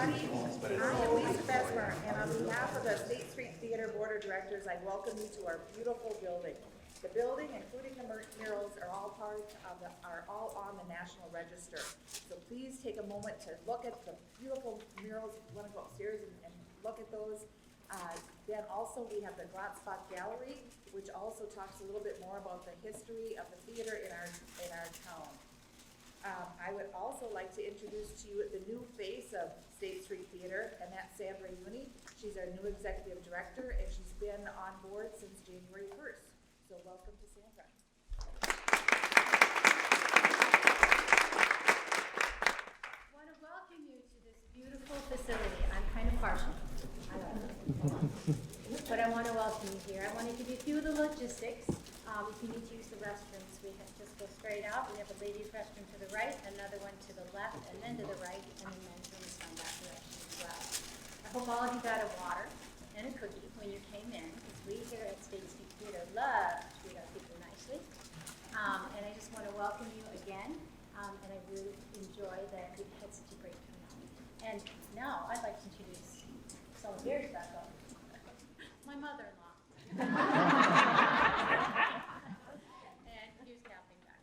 everybody. I am Lisa Besmer, and on behalf of the State Street Theater Board of Directors, I welcome you to our beautiful building. The building, including the murals, are all on the National Register. So please take a moment to look at the beautiful murals. If you want to go upstairs and look at those. Then also we have the Spot Gallery, which also talks a little bit more about the history of the theater in our town. I would also like to introduce to you the new face of State Street Theater, and that's Sandra Uni. She's our new executive director, and she's been on board since January 1st. So welcome to Sandra. I want to welcome you to this beautiful facility. I'm kind of partial. But I want to welcome you here. I want to give you a few of the logistics. If you need to use the restrooms, we have just go straight out. We have a ladies' restroom to the right, another one to the left, and then to the right, and the men's room is on that direction as well. I hope all of you got a water and a cookie when you came in, because we here at State Street Theater love to treat our people nicely. And I just want to welcome you again, and I really enjoy that we've had such a great turnout. And now I'd like to introduce some of your stuff. My mother-in-law. And here's Kathleen back.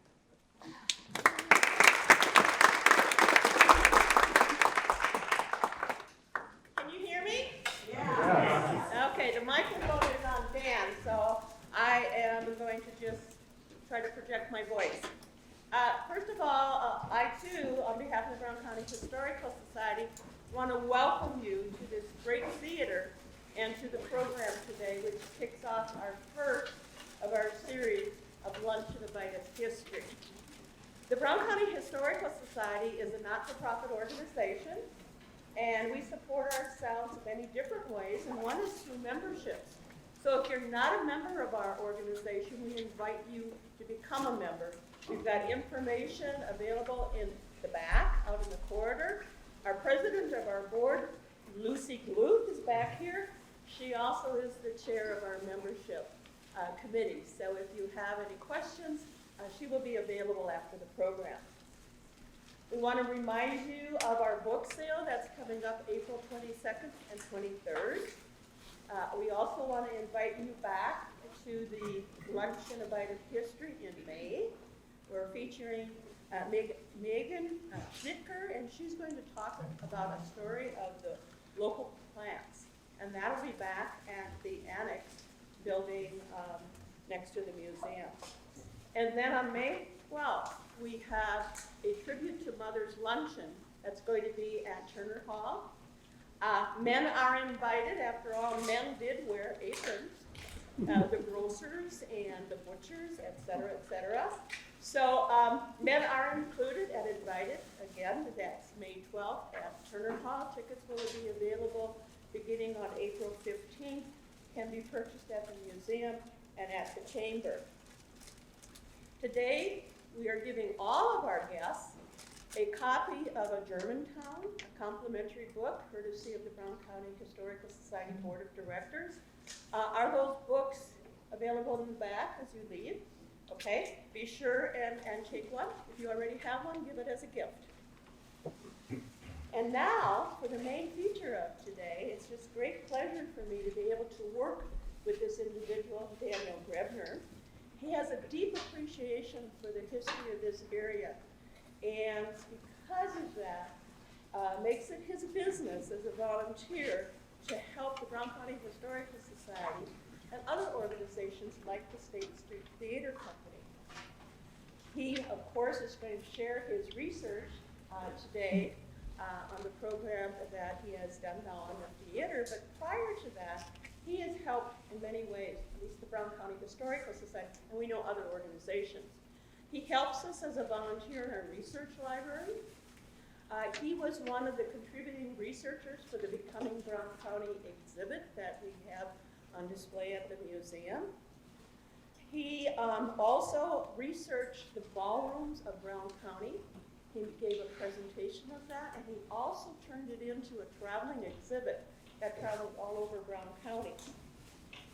Can you hear me? Yeah. Okay, the microphone is on Dan, so I am going to just try to project my voice. First of all, I too, on behalf of the Brown County Historical Society, want to welcome you to this great theater and to the program today, which kicks off our first of our series of Lunch and a Bite of History. The Brown County Historical Society is a not-for-profit organization, and we support ourselves in many different ways, and one is through memberships. So if you're not a member of our organization, we invite you to become a member. We've got information available in the back, out in the corridor. Our president of our board, Lucy Gluth, is back here. She also is the chair of our membership committee. So if you have any questions, she will be available after the program. We want to remind you of our book sale that's coming up April 22nd and 23rd. We also want to invite you back to the Lunch and a Bite of History in May. We're featuring Megan Zittker, and she's going to talk about a story of the local plants. And that'll be back at the annex building next to the museum. And then on May 12th, we have a tribute to Mother's Luncheon that's going to be at Turner Hall. Men are invited. After all, men did wear aprons, the grocers and the butchers, et cetera, et cetera. So men are included and invited. Again, that's May 12th at Turner Hall. Tickets will be available beginning on April 15th, can be purchased at the museum and at the chamber. Today, we are giving all of our guests a copy of A Germantown, a complimentary book, courtesy of the Brown County Historical Society Board of Directors. Are those books available in the back as you leave? Okay, be sure and take one. If you already have one, give it as a gift. And now, for the main feature of today, it's just great pleasure for me to be able to work with this individual, Dan Groebner. He has a deep appreciation for the history of this area, and because of that, makes it his business as a volunteer to help the Brown County Historical Society and other organizations like the State Street Theater Company. He, of course, is going to share his research today on the program that he has done now on the theater, but prior to that, he has helped in many ways, at least the Brown County Historical Society, and we know other organizations. He helps us as a volunteer in our research library. He was one of the contributing researchers for the Becoming Brown County exhibit that we have on display at the museum. He also researched the ballrooms of Brown County. He gave a presentation of that, and he also turned it into a traveling exhibit that traveled all over Brown County.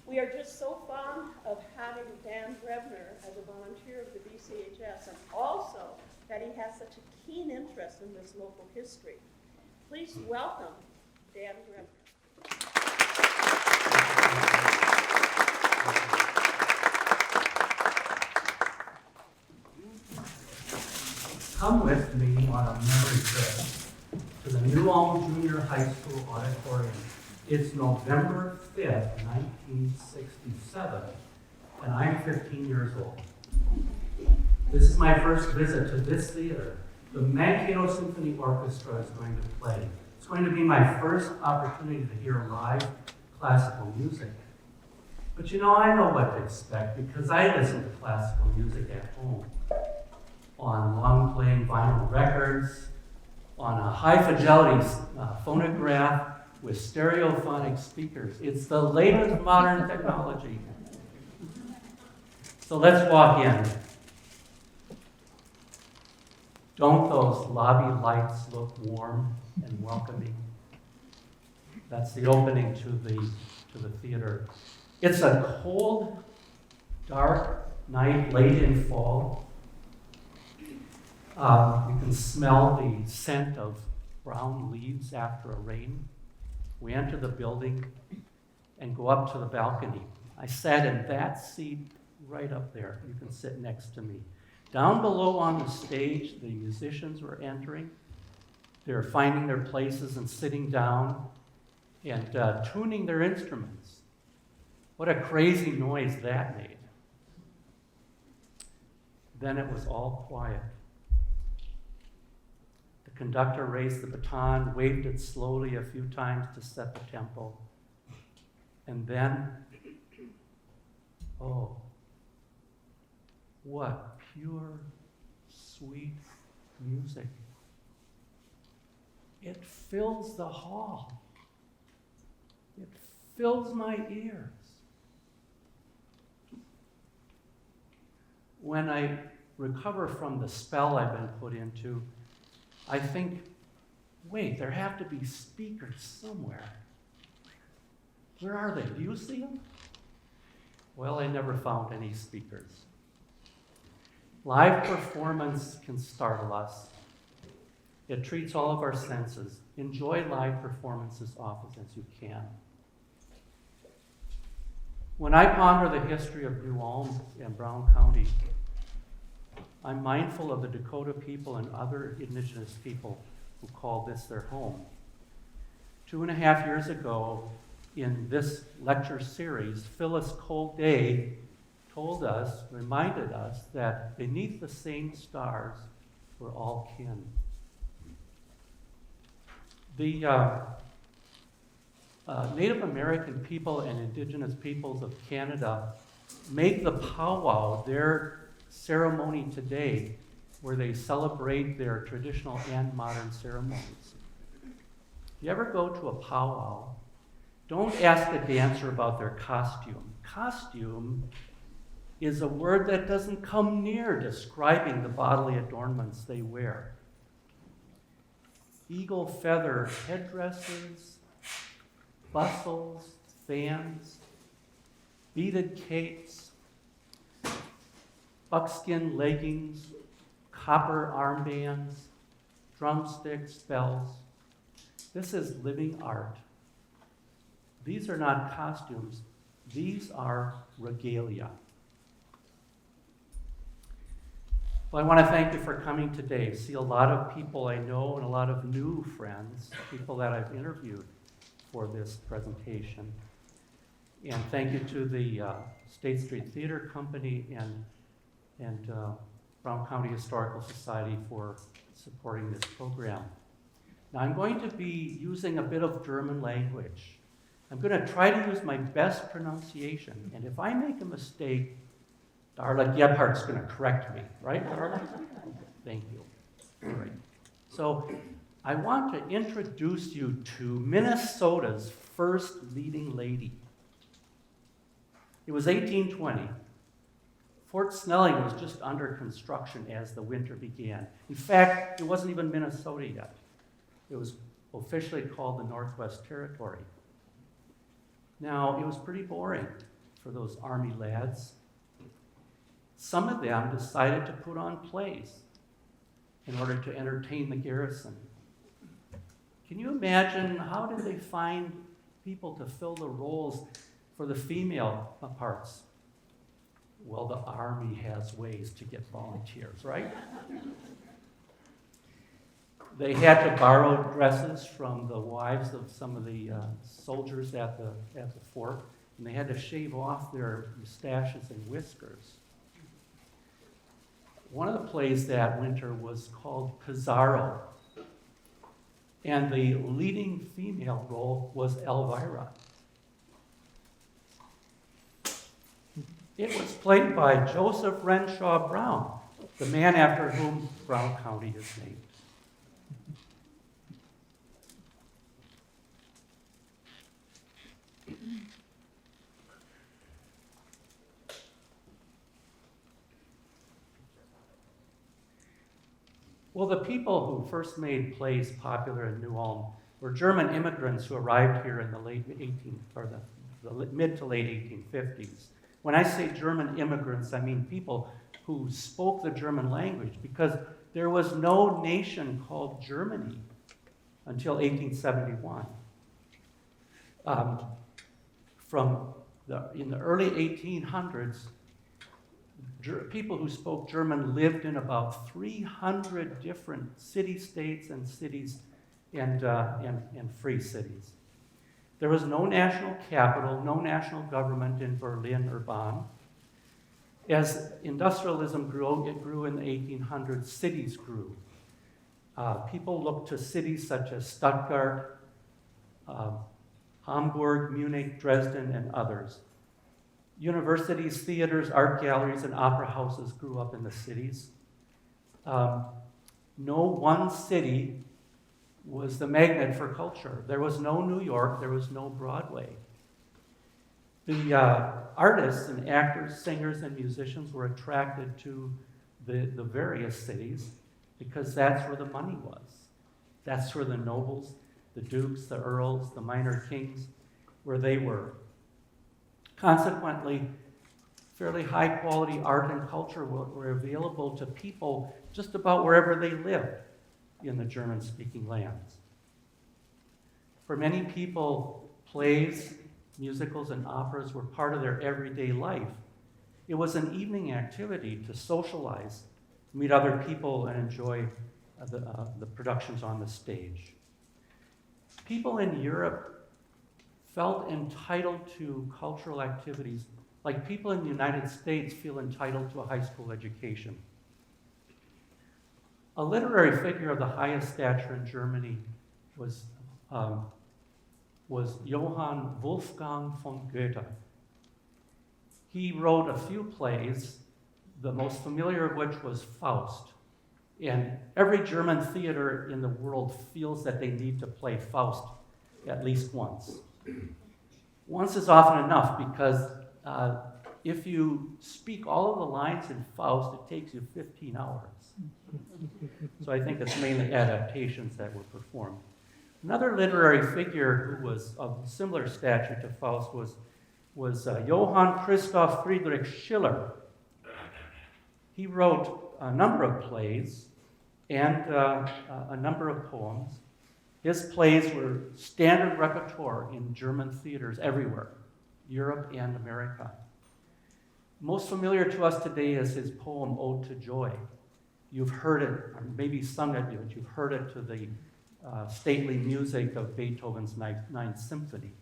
We are just so fond of having Dan Groebner as a volunteer of the BCHS, and also that he has such a keen interest in this local history. Please welcome Dan Groebner. Come with me on a memory trip to the New Ulm Junior High School auditorium. It's November 5th, 1967, and I'm 15 years old. This is my first visit to this theater. The Mankato Symphony Orchestra is going to play. It's going to be my first opportunity to hear live classical music. But you know, I know what to expect because I listen to classical music at home. On long-playing vinyl records, on a high-fidelity phonograph with stereophonic speakers. It's the latest modern technology. So let's walk in. Don't those lobby lights look warm and welcoming? That's the opening to the theater. It's a cold, dark night, late in fall. You can smell the scent of brown leaves after a rain. We enter the building and go up to the balcony. I sat in that seat right up there. You can sit next to me. Down below on the stage, the musicians were entering. They're finding their places and sitting down and tuning their instruments. What a crazy noise that made. Then it was all quiet. The conductor raised the baton, waved it slowly a few times to set the tempo. And then, oh, what pure, sweet music. It fills the hall. It fills my ears. When I recover from the spell I've been put into, I think, wait, there have to be speakers somewhere. Where are they? Do you see them? Well, I never found any speakers. Live performance can startle us. It treats all of our senses. Enjoy live performance as often as you can. When I ponder the history of New Ulm and Brown County, I'm mindful of the Dakota people and other indigenous people who call this their home. 2.5 years ago, in this lecture series, Phyllis Colday reminded us that beneath the same stars, we're all kin. The Native American people and indigenous peoples of Canada make the powwow their ceremony today, where they celebrate their traditional and modern ceremonies. If you ever go to a powwow, don't ask a dancer about their costume. Costume is a word that doesn't come near describing the bodily adornments they wear. Eagle feather headdresses, bustles, fans, beaded capes, buckskin leggings, copper armbands, drumsticks, bells. This is living art. These are not costumes. These are regalia. Well, I want to thank you for coming today. I see a lot of people I know and a lot of new friends, people that I've interviewed for this presentation. And thank you to the State Street Theater Company and Brown County Historical Society for supporting this program. Now I'm going to be using a bit of German language. I'm going to try to use my best pronunciation, and if I make a mistake, Darla Gebhardt's going to correct me, right, Darla? Thank you. All right. So I want to introduce you to Minnesota's first leading lady. It was 1820. Fort Snelling was just under construction as the winter began. In fact, it wasn't even Minnesota yet. It was officially called the Northwest Territory. Now, it was pretty boring for those Army lads. Some of them decided to put on plays in order to entertain the garrison. Can you imagine how did they find people to fill the roles for the female parts? Well, the Army has ways to get volunteers, right? They had to borrow dresses from the wives of some of the soldiers at the fort, and they had to shave off their mustaches and whiskers. One of the plays that winter was called Pizarro, and the leading female role was Elvira. It was played by Joseph Renshaw Brown, the man after whom Brown County is named. Well, the people who first made plays popular in New Ulm were German immigrants who arrived here in the mid to late 1850s. When I say German immigrants, I mean people who spoke the German language, because there was no nation called Germany until 1871. In the early 1800s, people who spoke German lived in about 300 different city-states and cities and free cities. There was no national capital, no national government in Berlin or Bonn. As industrialism grew, it grew in the 1800s, cities grew. People looked to cities such as Stuttgart, Hamburg, Munich, Dresden, and others. Universities, theaters, art galleries, and opera houses grew up in the cities. No one city was the magnet for culture. There was no New York, there was no Broadway. The artists and actors, singers, and musicians were attracted to the various cities because that's where the money was. That's where the nobles, the dukes, the earls, the minor kings, where they were. Consequently, fairly high-quality art and culture were available to people just about wherever they lived in the German-speaking lands. For many people, plays, musicals, and operas were part of their everyday life. It was an evening activity to socialize, meet other people, and enjoy the productions on the stage. People in Europe felt entitled to cultural activities like people in the United States feel entitled to a high school education. A literary figure of the highest stature in Germany was Johann Wolfgang von Goethe. He wrote a few plays, the most familiar of which was Faust. And every German theater in the world feels that they need to play Faust at least once. Once is often enough because if you speak all of the lines in Faust, it takes you 15 hours. So I think it's mainly adaptations that were performed. Another literary figure who was of similar stature to Faust was Johann Christoph Friedrich Schiller. He wrote a number of plays and a number of poems. His plays were standard repertoire in German theaters everywhere, Europe and America. Most familiar to us today is his poem, Ode to Joy. You've heard it, or maybe sung it, but you've heard it to the stately music of Beethoven's Ninth Symphony.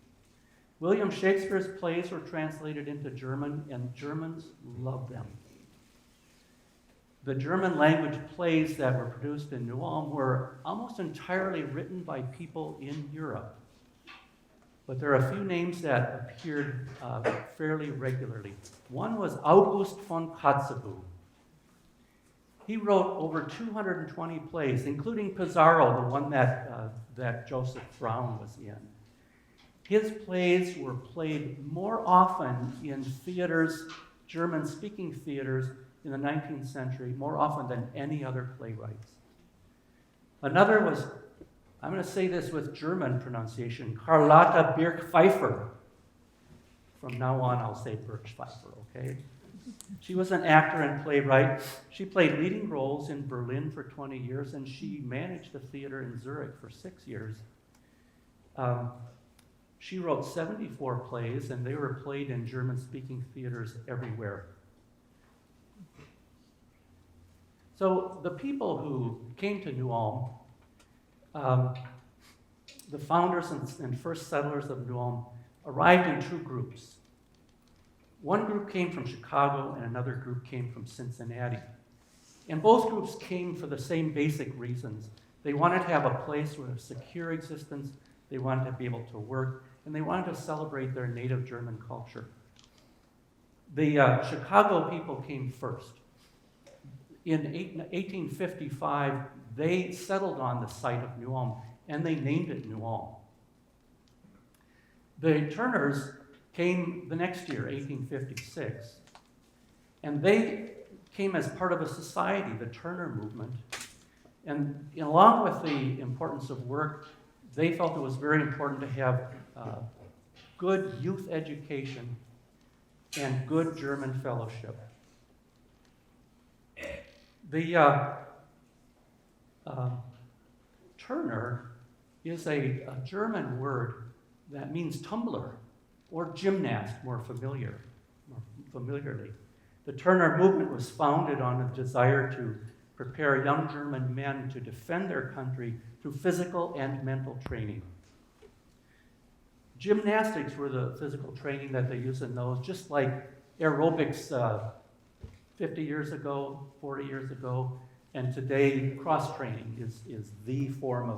William Shakespeare's plays were translated into German, and Germans loved them. The German language plays that were produced in New Ulm were almost entirely written by people in Europe. But there are a few names that appeared fairly regularly. One was August von Kotzebue. He wrote over 220 plays, including Pizarro, the one that Joseph Brown was in. His plays were played more often in theaters, German-speaking theaters, in the 19th century, more often than any other playwrights. Another was, I'm going to say this with German pronunciation, Carlotta Birk-Pfeiffer. From now on, I'll say Birk-Pfeiffer, okay? She was an actor and playwright. She played leading roles in Berlin for 20 years, and she managed the theater in Zurich for 6 years. She wrote 74 plays, and they were played in German-speaking theaters everywhere. So the people who came to New Ulm, the founders and first settlers of New Ulm, arrived in two groups. One group came from Chicago, and another group came from Cincinnati. And both groups came for the same basic reasons. They wanted to have a place with a secure existence, they wanted to be able to work, and they wanted to celebrate their native German culture. The Chicago people came first. In 1855, they settled on the site of New Ulm, and they named it New Ulm. The Turners came the next year, 1856, and they came as part of a society, the Turner movement. And along with the importance of work, they felt it was very important to have good youth education and good German fellowship. The Turner is a German word that means tumbler or gymnast more familiarly. The Turner movement was founded on a desire to prepare young German men to defend their country through physical and mental training. Gymnastics were the physical training that they used in those, just like aerobics 50 years ago, 40 years ago, and today cross-training is the form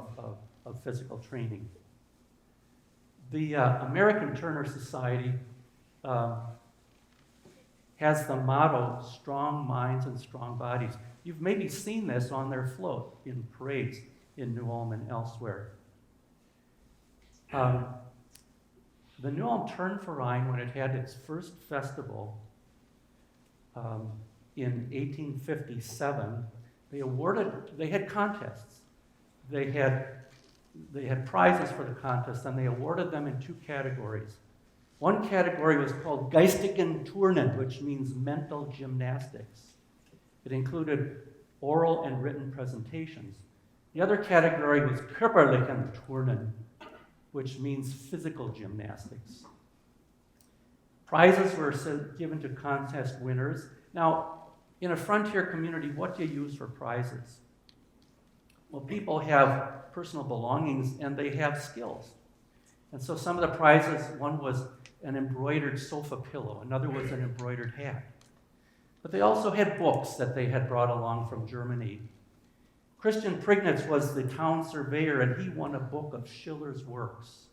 of physical training. The American Turner Society has the motto, strong minds and strong bodies. You've maybe seen this on their float in parades in New Ulm and elsewhere. The New Ulm Turnverein, when it had its first festival in 1857, they had contests. They had prizes for the contest, and they awarded them in two categories. One category was called Geistigen Turnen, which means mental gymnastics. It included oral and written presentations. The other category was Körperlichen Turnen, which means physical gymnastics. Prizes were given to contest winners. Now, in a frontier community, what do you use for prizes? Well, people have personal belongings and they have skills. And so some of the prizes, one was an embroidered sofa pillow, another was an embroidered hat. But they also had books that they had brought along from Germany. Christian Prignitz was the town surveyor, and he won a book of Schiller's works.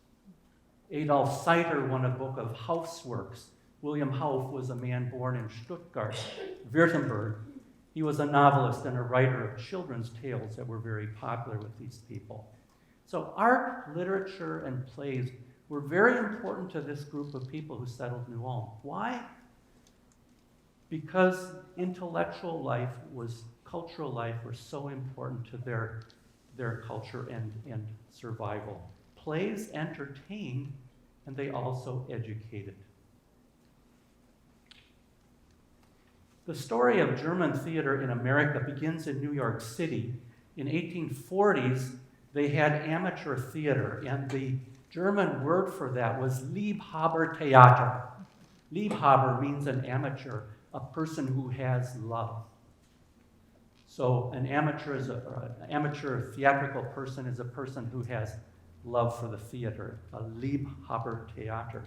Adolf Seiter won a book of Hauff's works. William Hauff was a man born in Stuttgart, Württemberg. He was a novelist and a writer of children's tales that were very popular with these people. So art, literature, and plays were very important to this group of people who settled New Ulm. Why? Because intellectual life cultural life were so important to their culture and survival. Plays entertained, and they also educated. The story of German theater in America begins in New York City. In 1840s, they had amateur theater, and the German word for that was Liebhabertheater. Liebhaber means an amateur, a person who has love. So an amateur theatrical person is a person who has love for the theater, a Liebhabertheater.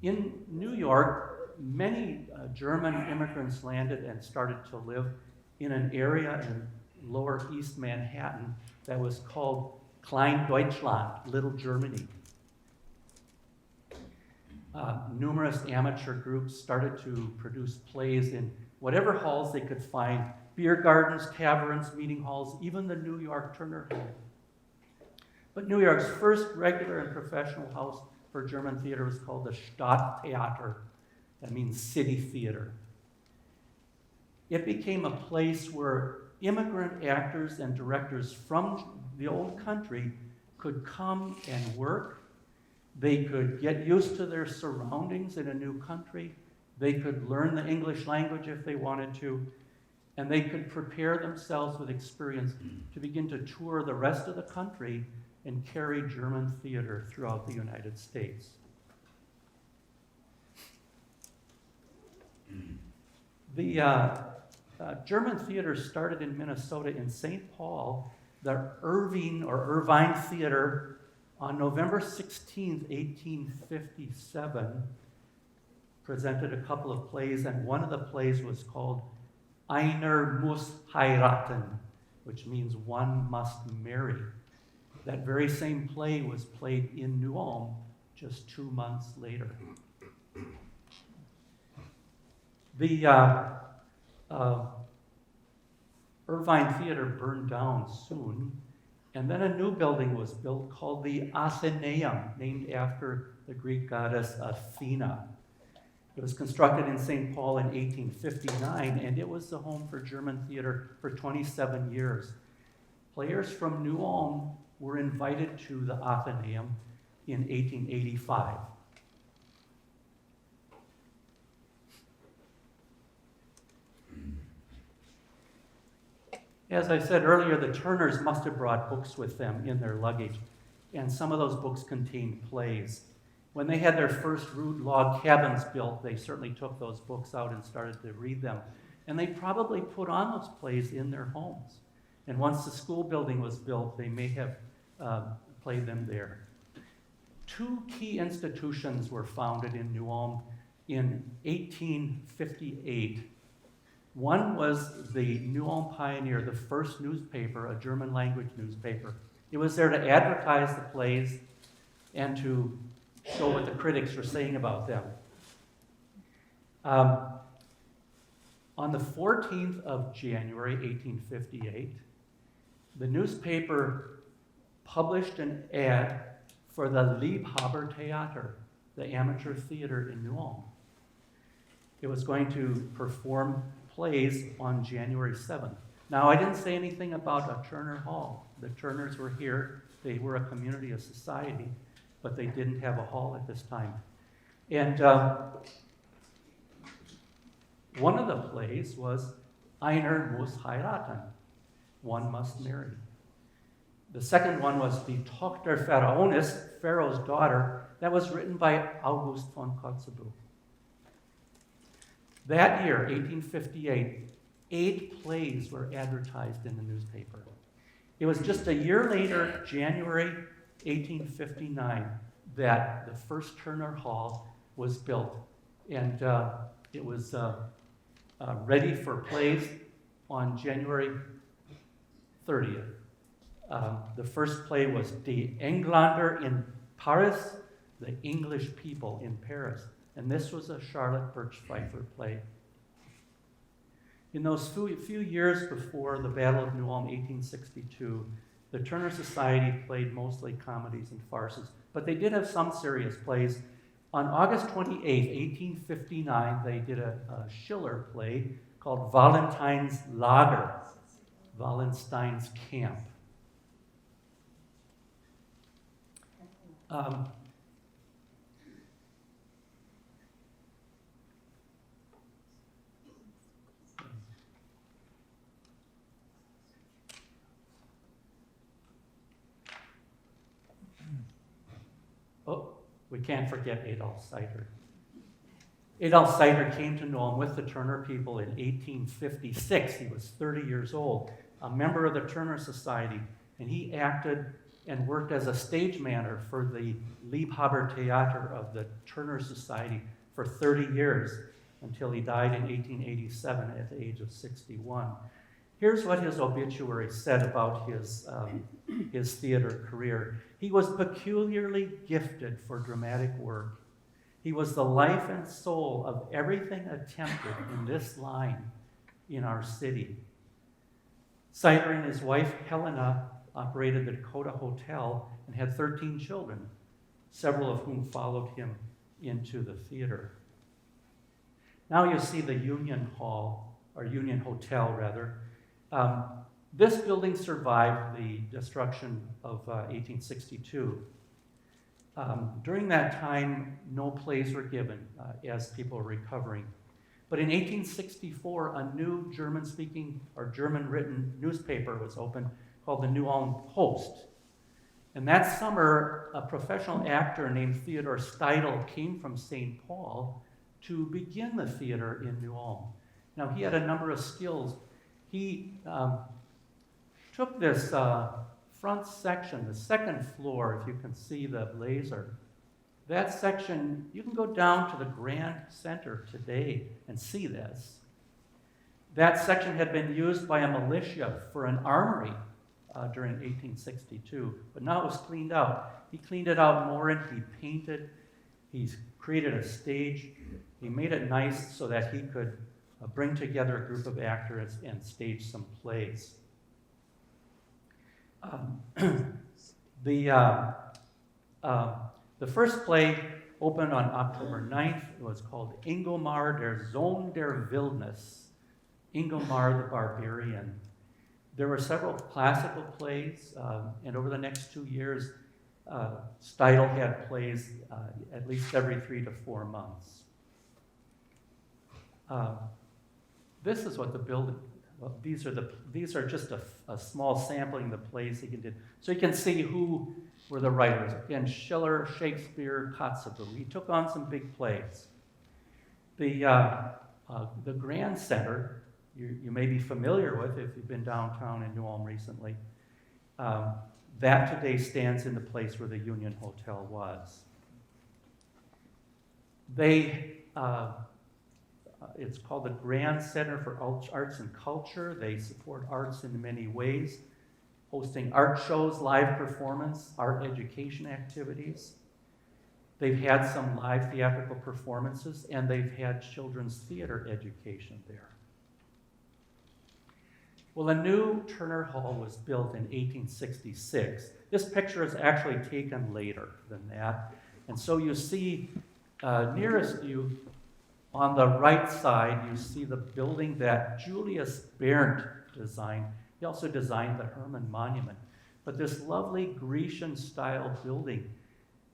In New York, many German immigrants landed and started to live in an area in Lower East Manhattan that was called Klein Deutschland, Little Germany. Numerous amateur groups started to produce plays in whatever halls they could find, beer gardens, taverns, meeting halls, even the New York Turner Hall. But New York's first regular and professional house for German theater was called the Stadttheater. That means city theater. It became a place where immigrant actors and directors from the old country could come and work. They could get used to their surroundings in a new country, They could learn the English language if they wanted to, and they could prepare themselves with experience to begin to tour the rest of the country and carry German theater throughout the United States. The German theater started in Minnesota in St. Paul, the Irvine Theater, on November 16, 1857, presented a couple of plays, and one of the plays was called Einer muss heiraten, which means one must marry. That very same play was played in New Ulm just 2 months later. The Irvine Theater burned down soon, and then a new building was built called the Athenaeum, named after the Greek goddess Athena. It was constructed in St. Paul in 1859, and it was the home for German theater for 27 years. Players from New Ulm were invited to the Athenaeum in 1885. As I said earlier, the Turners must have brought books with them in their luggage, and some of those books contained plays. When they had their first rude log cabins built, they certainly took those books out and started to read them. And they probably put on those plays in their homes. And once the school building was built, they may have played them there. 2 key institutions were founded in New Ulm in 1858. One was the New Ulm Pioneer, the first newspaper, a German language newspaper. It was there to advertise the plays and to show what the critics were saying about them. On the 14th of January, 1858, the newspaper published an ad for the Liebhaber Theater, the amateur theater in New Ulm. It was going to perform plays on January 7th. Now, I didn't say anything about a Turner Hall. The Turners were here. They were a community, a society, but they didn't have a hall at this time. And one of the plays was Einer muss heiraten, one must marry. The second one was Die Tochter Pharaonis, Pharaoh's daughter. That was written by August von Kotzebue. That year, 1858, 8 plays were advertised in the newspaper. It was just a year later, January 1859, that the first Turner Hall was built. And it was ready for plays on January 30th. The first play was Die Engländer in Paris, the English people in Paris. And this was a Charlotte Birch Pfeiffer play. In those few years before the Battle of New Ulm, 1862, the Turner Society played mostly comedies and farces, but they did have some serious plays. On August 28, 1859, they did a Schiller play called Wallenstein's Lager, Wallenstein's Camp. Oh, we can't forget Adolf Seiter. Adolf Seiter came to New Ulm with the Turner people in 1856. He was 30 years old, a member of the Turner Society, and he acted and worked as a stage manager for the Liebhaber Theater of the Turner Society for 30 years until he died in 1887 at the age of 61. Here's what his obituary said about his theater career. He was peculiarly gifted for dramatic work. He was the life and soul of everything attempted in this line in our city. Seiter and his wife, Helena, operated the Dakota Hotel and had 13 children, several of whom followed him into the theater. Now you see the Union Hall, or Union Hotel, rather. This building survived the destruction of 1862. During that time, no plays were given as people were recovering. But in 1864, a new German-speaking or German-written newspaper was opened called the New Ulm Post. And that summer, a professional actor named Theodor Steidl came from St. Paul to begin the theater in New Ulm. Now, he had a number of skills. He took this front section, the second floor, if you can see the laser. That section, you can go down to the Grand Center today and see this. That section had been used by a militia for an armory during 1862, but now it was cleaned out. He cleaned it out more and he painted, he's created a stage, he made it nice so that he could bring together a group of actors and stage some plays. The first play opened on October 9th. It was called Ingomar der Sohn der Wildnis, Ingomar the Barbarian. There were several classical plays, and over the next 2 years, Steidl had plays at least every 3 to 4 months. This is what the building, well, these are just a small sampling of the plays he did. So you can see who were the writers. Again, Schiller, Shakespeare, Kotzebue. He took on some big plays. The Grand Center, you may be familiar with if you've been downtown in New Ulm recently. That today stands in the place where the Union Hotel was. It's called the Grand Center for Arts and Culture. They support arts in many ways, hosting art shows, live performance, art education activities. They've had some live theatrical performances, and they've had children's theater education there. Well, a new Turner Hall was built in 1866. This picture is actually taken later than that. And so you see, nearest you, on the right side, you see the building that Julius Berndt designed. He also designed the Hermann Monument. But this lovely Grecian-style building,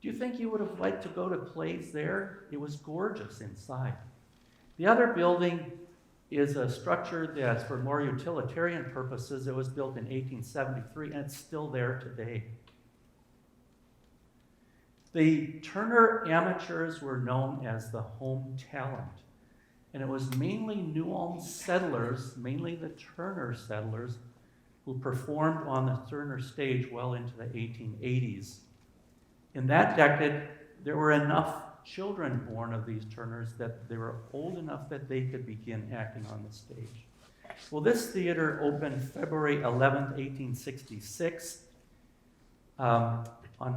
do you think you would have liked to go to plays there? It was gorgeous inside. The other building is a structure that's for more utilitarian purposes. It was built in 1873, and it's still there today. The Turner amateurs were known as the home talent, and it was mainly New Ulm settlers, mainly the Turner settlers, who performed on the Turner stage well into the 1880s. In that decade, there were enough children born of these Turners that they were old enough that they could begin acting on the stage. Well, this theater opened February 11th, 1866. On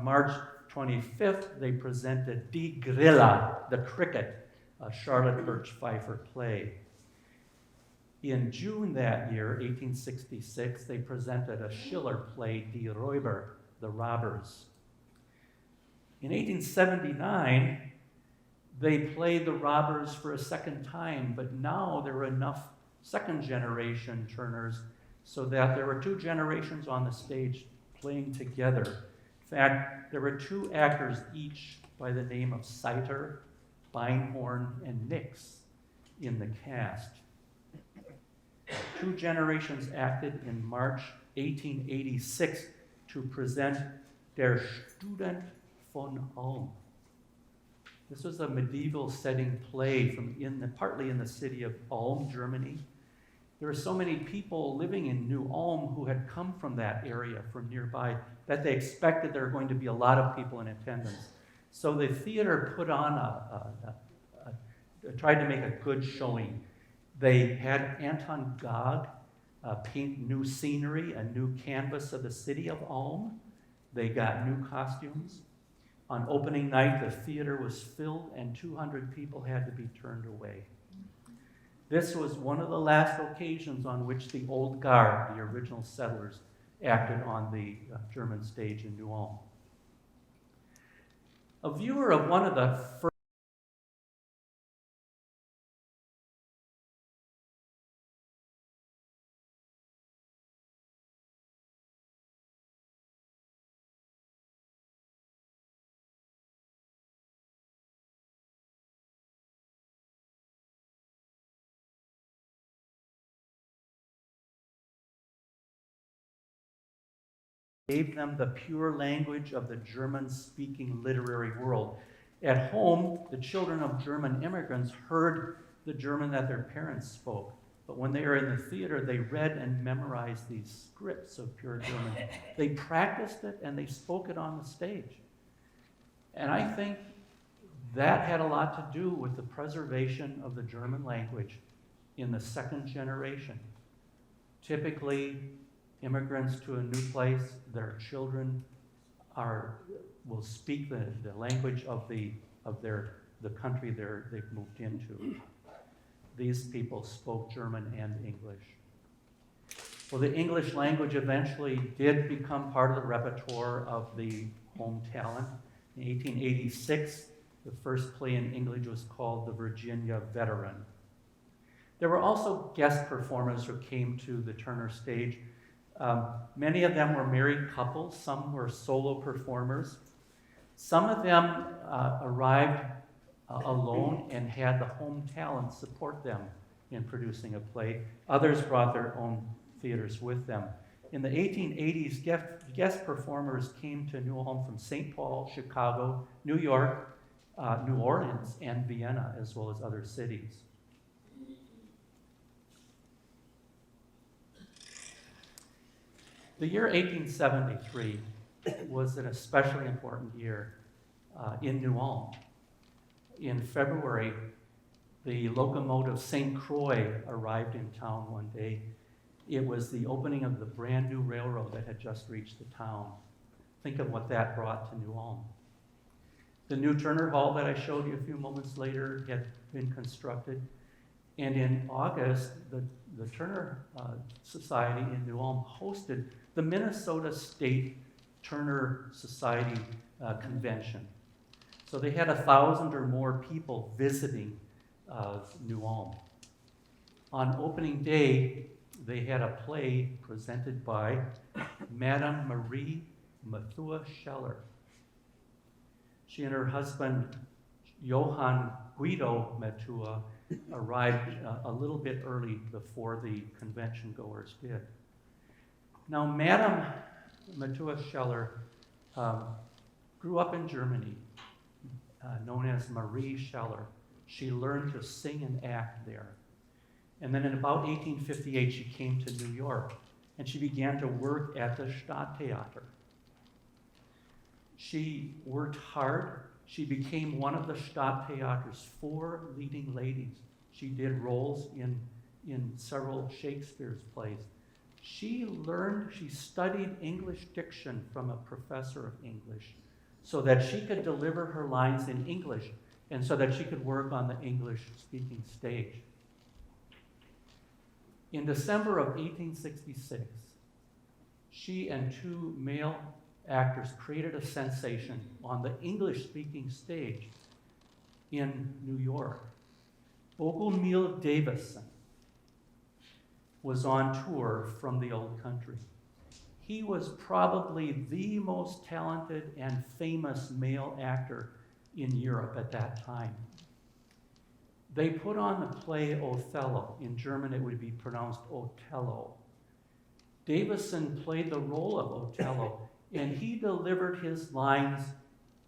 March 25th, they presented Die Grille, the Cricket, a Charlotte Birch Pfeiffer play. In June that year, 1866, they presented a Schiller play, Die Räuber, the Robbers. In 1879, they played the Robbers for a second time, but now there were enough second-generation Turners so that there were 2 generations on the stage playing together. In fact, there were 2 actors each by the name of Seiter, Beinhorn, and Nix in the cast. 2 generations acted in March 1886 to present Der Student von Ulm. This was a medieval setting play partly in the city of Ulm, Germany. There were so many people living in New Ulm who had come from that area, from nearby, that they expected there were going to be a lot of people in attendance. So the theater put on tried to make a good showing. They had Anton Gogg paint new scenery, a new canvas of the city of Ulm. They got new costumes. On opening night, the theater was filled and 200 people had to be turned away. This was one of the last occasions on which the old guard, the original settlers, acted on the German stage in New Ulm. A viewer of one of the first gave them the pure language of the German-speaking literary world. At home, the children of German immigrants heard the German that their parents spoke. But when they were in the theater, they read and memorized these scripts of pure German. They practiced it and they spoke it on the stage. And I think that had a lot to do with the preservation of the German language in the second generation. Typically, immigrants to a new place, their children will speak the language of the country they've moved into. These people spoke German and English. Well, the English language eventually did become part of the repertoire of the home talent. In 1886, the first play in English was called The Virginia Veteran. There were also guest performers who came to the Turner stage. Many of them were married couples, some were solo performers. Some of them arrived alone and had the home talent support them in producing a play. Others brought their own theaters with them. In the 1880s, guest performers came to New Ulm from St. Paul, Chicago, New York, New Orleans, and Vienna, as well as other cities. The year 1873 was an especially important year in New Ulm. In February, the locomotive St. Croix arrived in town one day. It was the opening of the brand new railroad that had just reached the town. Think of what that brought to New Ulm. The new Turner Hall that I showed you a few moments later had been constructed. And in August, the Turner Society in New Ulm hosted the Minnesota State Turner Society Convention. So they had 1,000 or more people visiting New Ulm. On opening day, they had a play presented by Madame Marie Methua Scheller. She and her husband, Johann Guido Methua, arrived a little bit early before the convention goers did. Now, Madame Methua Scheller grew up in Germany, known as Marie Scheller. She learned to sing and act there. And then in about 1858, she came to New York, and she began to work at the Stadttheater. She worked hard. She became one of the Stadttheater's 4 leading ladies. She did roles in several Shakespeare's plays. She studied English diction from a professor of English so that she could deliver her lines in English and so that she could work on the English-speaking stage. In December of 1866, she and 2 male actors created a sensation on the English-speaking stage in New York. Bogumil Davison was on tour from the old country. He was probably the most talented and famous male actor in Europe at that time. They put on the play Othello. In German, it would be pronounced Otello. Davison played the role of Otello, and he delivered his lines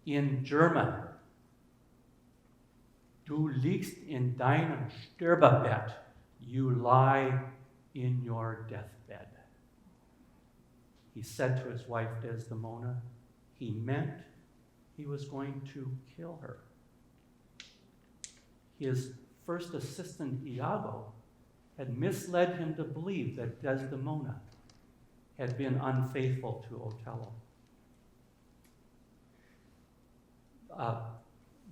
in German. Du liegst in deinem Sterbebett. You lie in your deathbed. He said to his wife Desdemona, he meant he was going to kill her. His first assistant, Iago, had misled him to believe that Desdemona had been unfaithful to Othello.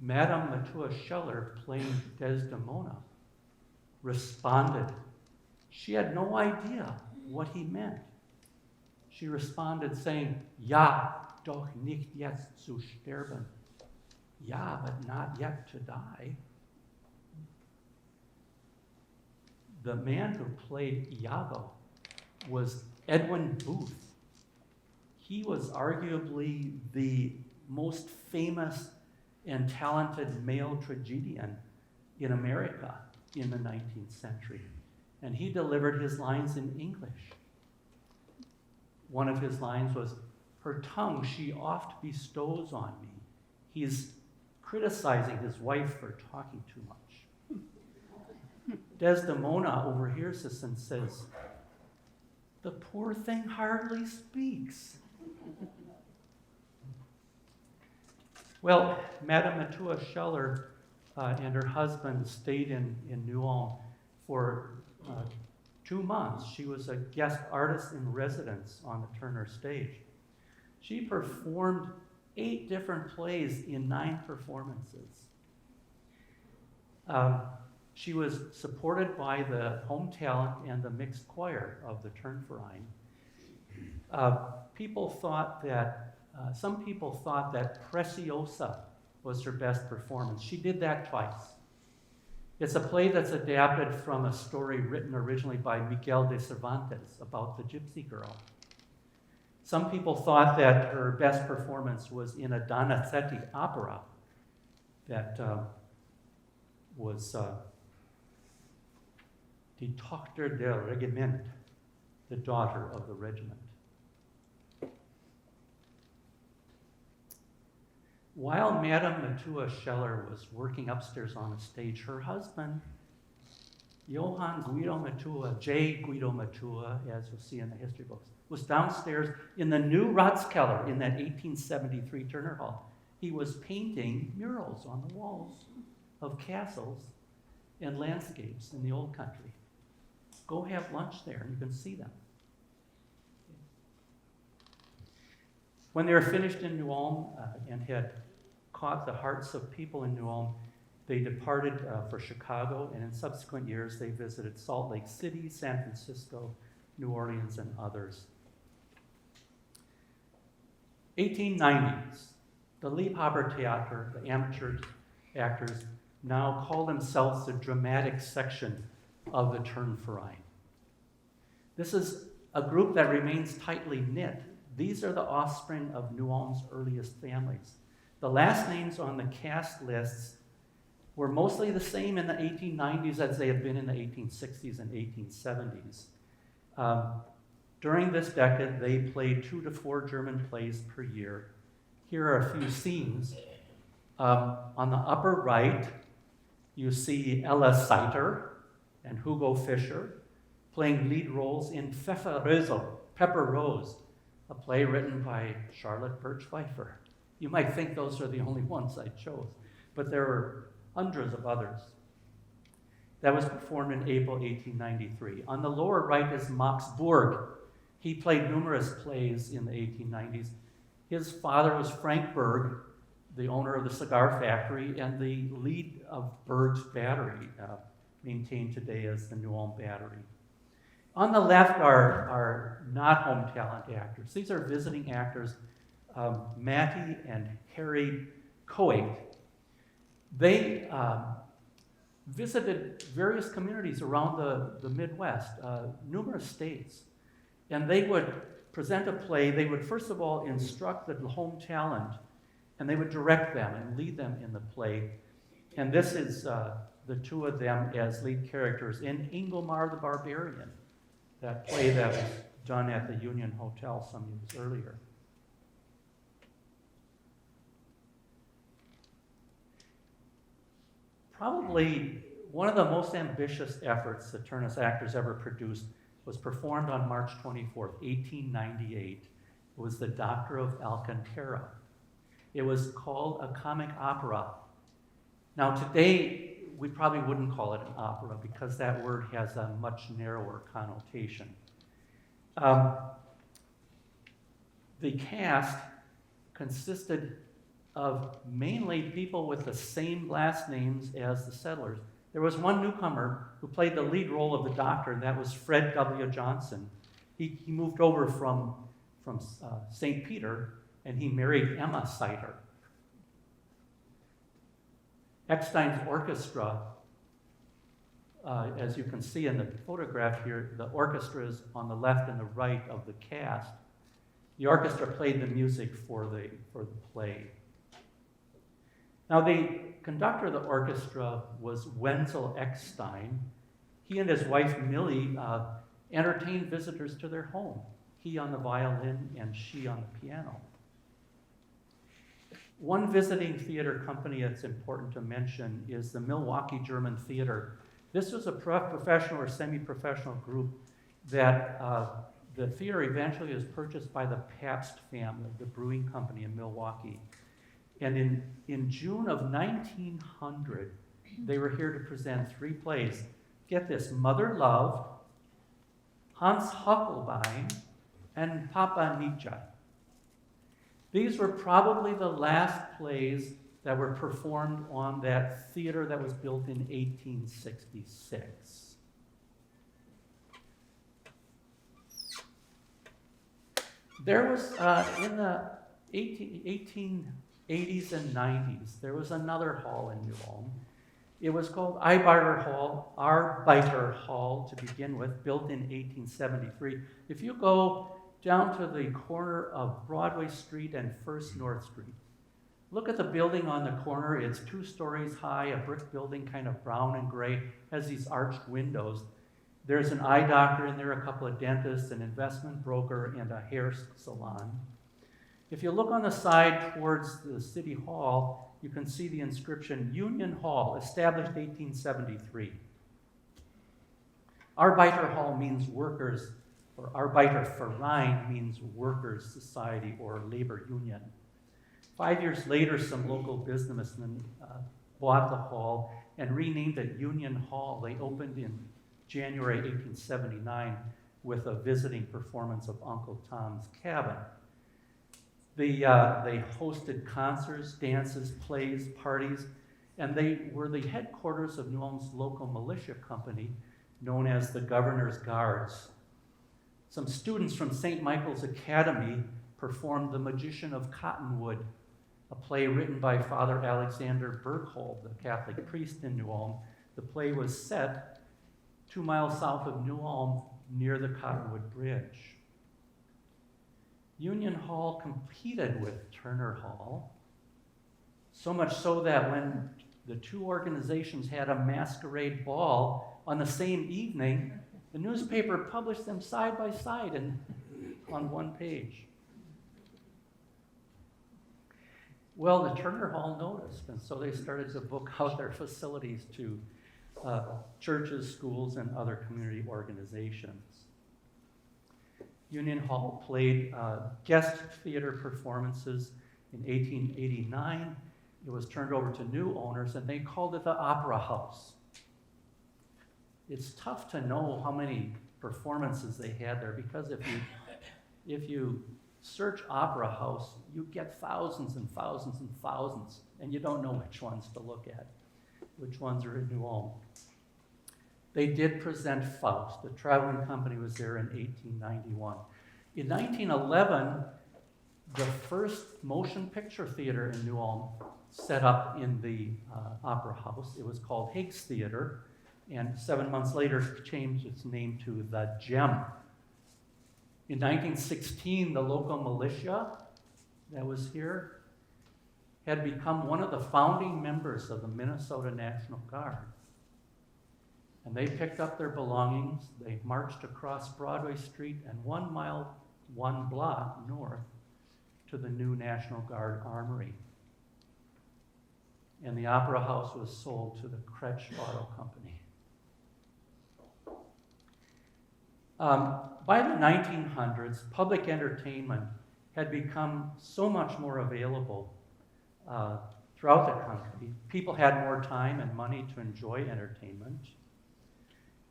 Madame Methua Scheller, playing Desdemona, responded. She had no idea what he meant. She responded saying, Ja, doch nicht jetzt zu sterben. Ja, but not yet to die. The man who played Iago was Edwin Booth. He was arguably the most famous and talented male tragedian in America in the 19th century. And he delivered his lines in English. One of his lines was, her tongue she oft bestows on me. He's criticizing his wife for talking too much. Desdemona overhears this and says, the poor thing hardly speaks. Well, Madame Matua Scheller and her husband stayed in New Ulm for 2 months. She was a guest artist in residence on the Turner stage. She performed 8 different plays in 9 performances. She was supported by the home talent and the mixed choir of the Turnverein. Some people thought that Preciosa was her best performance. She did that twice. It's a play that's adapted from a story written originally by Miguel de Cervantes about the gypsy girl. Some people thought that her best performance was in a Donizetti opera that was Die Tochter del Regiment, the daughter of the regiment. While Madame Matua Scheller was working upstairs on the stage, her husband, Johann Guido Matua, J. Guido Matua, as you'll see in the history books, was downstairs in the new Ratskeller in that 1873 Turner Hall. He was painting murals on the walls of castles and landscapes in the old country. Go have lunch there and you can see them. When they were finished in New Ulm and had caught the hearts of people in New Ulm, they departed for Chicago, and in subsequent years they visited Salt Lake City, San Francisco, New Orleans, and others. 1890s, the Liebhaber Theater, the amateur actors, now call themselves the dramatic section of the Turnverein. This is a group that remains tightly knit. These are the offspring of New Ulm's earliest families. The last names on the cast lists were mostly the same in the 1890s as they had been in the 1860s and 1870s. During this decade, they played 2 to 4 German plays per year. Here are a few scenes. On the upper right, you see Ella Seiter and Hugo Fischer playing lead roles in Pfefferrösel, Pepper Rose, a play written by Charlotte Birch Pfeiffer. You might think those are the only ones I chose, but there were hundreds of others. That was performed in April 1893. On the lower right is Max Burg. He played numerous plays in the 1890s. His father was Frank Berg, the owner of the cigar factory and the lead of Berg's Battery, maintained today as the New Ulm Battery. On the left are not home talent actors. These are visiting actors, Matty and Harry Coate. They visited various communities around the Midwest, numerous states, and they would present a play. They would first of all instruct the home talent, and they would direct them and lead them in the play. And this is the 2 of them as lead characters in Ingomar the Barbarian, that play that was done at the Union Hotel some years earlier. Probably one of the most ambitious efforts the Turner's actors ever produced was performed on March 24th, 1898. It was The Doctor of Alcantara. It was called a comic opera. Now today, we probably wouldn't call it an opera because that word has a much narrower connotation. The cast consisted of mainly people with the same last names as the settlers. There was one newcomer who played the lead role of the doctor, and that was Fred W. Johnson. He moved over from St. Peter, and he married Emma Seiter. Eckstein's orchestra, as you can see in the photograph here, the orchestra is on the left and the right of the cast. The orchestra played the music for the play. Now, the conductor of the orchestra was Wenzel Eckstein. He and his wife, Millie, entertained visitors to their home. he on the violin and she on the piano. One visiting theater company that's important to mention is the Milwaukee German Theater. This was a professional or semi-professional group that the theater eventually was purchased by the Pabst family, the brewing company in Milwaukee. And in June of 1900, they were here to present 3 plays. Get this, Mother Love, Hans Huckelbein, and Papa Nietzsche. These were probably the last plays that were performed on that theater that was built in 1866. There was, in the 1880s and 90s, there was another hall in New Ulm. It was called Arbeiter Hall to begin with, built in 1873. If you go down to the corner of Broadway Street and First North Street, look at the building on the corner. It's 2 stories high, a brick building, kind of brown and gray, has these arched windows. There's an eye doctor in there, a couple of dentists, an investment broker, and a hair salon. If you look on the side towards the City Hall, you can see the inscription, Union Hall, established 1873. Arbeiter Hall means workers, or Arbeiterverein means workers' society or labor union. 5 years later, some local businessmen bought the hall and renamed it Union Hall. They opened in January 1879 with a visiting performance of Uncle Tom's Cabin. They hosted concerts, dances, plays, parties, and they were the headquarters of New Ulm's local militia company known as the Governor's Guards. Some students from St. Michael's Academy performed The Magician of Cottonwood, a play written by Father Alexander Berghold, the Catholic priest in New Ulm. The play was set 2 miles south of New Ulm near the Cottonwood Bridge. Union Hall competed with Turner Hall, so much so that when the 2 organizations had a masquerade ball on the same evening, the newspaper published them side by side and on 1 page. Well, the Turner Hall noticed, and so they started to book out their facilities to churches, schools, and other community organizations. Union Hall played guest theater performances in 1889. It was turned over to new owners, and they called it the Opera House. It's tough to know how many performances they had there, because if you search Opera House, you get thousands and thousands and thousands, and you don't know which ones to look at, which ones are in New Ulm. They did present Faust. The traveling company was there in 1891. In 1911, the first motion picture theater in New Ulm set up in the Opera House. It was called Haig's Theater, and 7 months later changed its name to the Gem. In 1916, the local militia that was here had become one of the founding members of the Minnesota National Guard. And they picked up their belongings, they marched across Broadway Street and 1 mile, 1 block north to the new National Guard Armory. And the Opera House was sold to the Kretsch Auto Company. By the 1900s, public entertainment had become so much more available throughout the country. People had more time and money to enjoy entertainment.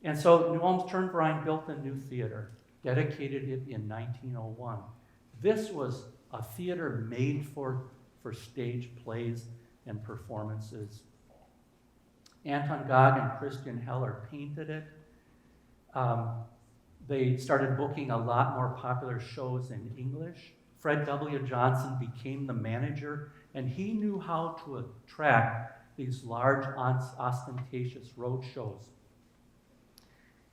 And so New Ulm's Turnverein built a new theater, dedicated it in 1901. This was a theater made for stage plays and performances. Anton Gog and Christian Heller painted it. They started booking a lot more popular shows in English. Fred W. Johnson became the manager, and he knew how to attract these large, ostentatious road shows.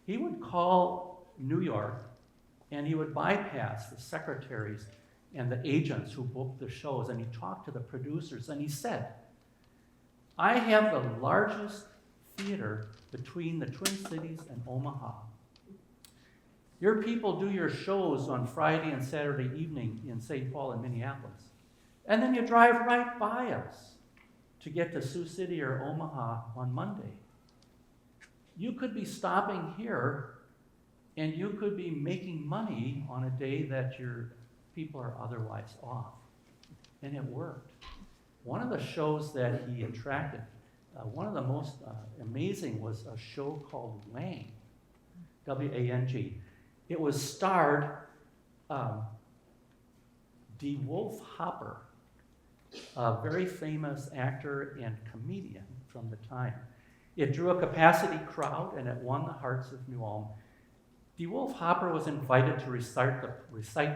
He would call New York, and he would bypass the secretaries and the agents who booked the shows, and he talked to the producers, and he said, I have the largest theater between the Twin Cities and Omaha. Your people do your shows on Friday and Saturday evening in St. Paul and Minneapolis. And then you drive right by us to get to Sioux City or Omaha on Monday. You could be stopping here and you could be making money on a day that your people are otherwise off. And it worked. One of the shows that he attracted, one of the most amazing was a show called Wang, W-A-N-G. It was starred D. Wolf Hopper, a very famous actor and comedian from the time. It drew a capacity crowd and it won the hearts of New Ulm. D. Wolf Hopper was invited to recite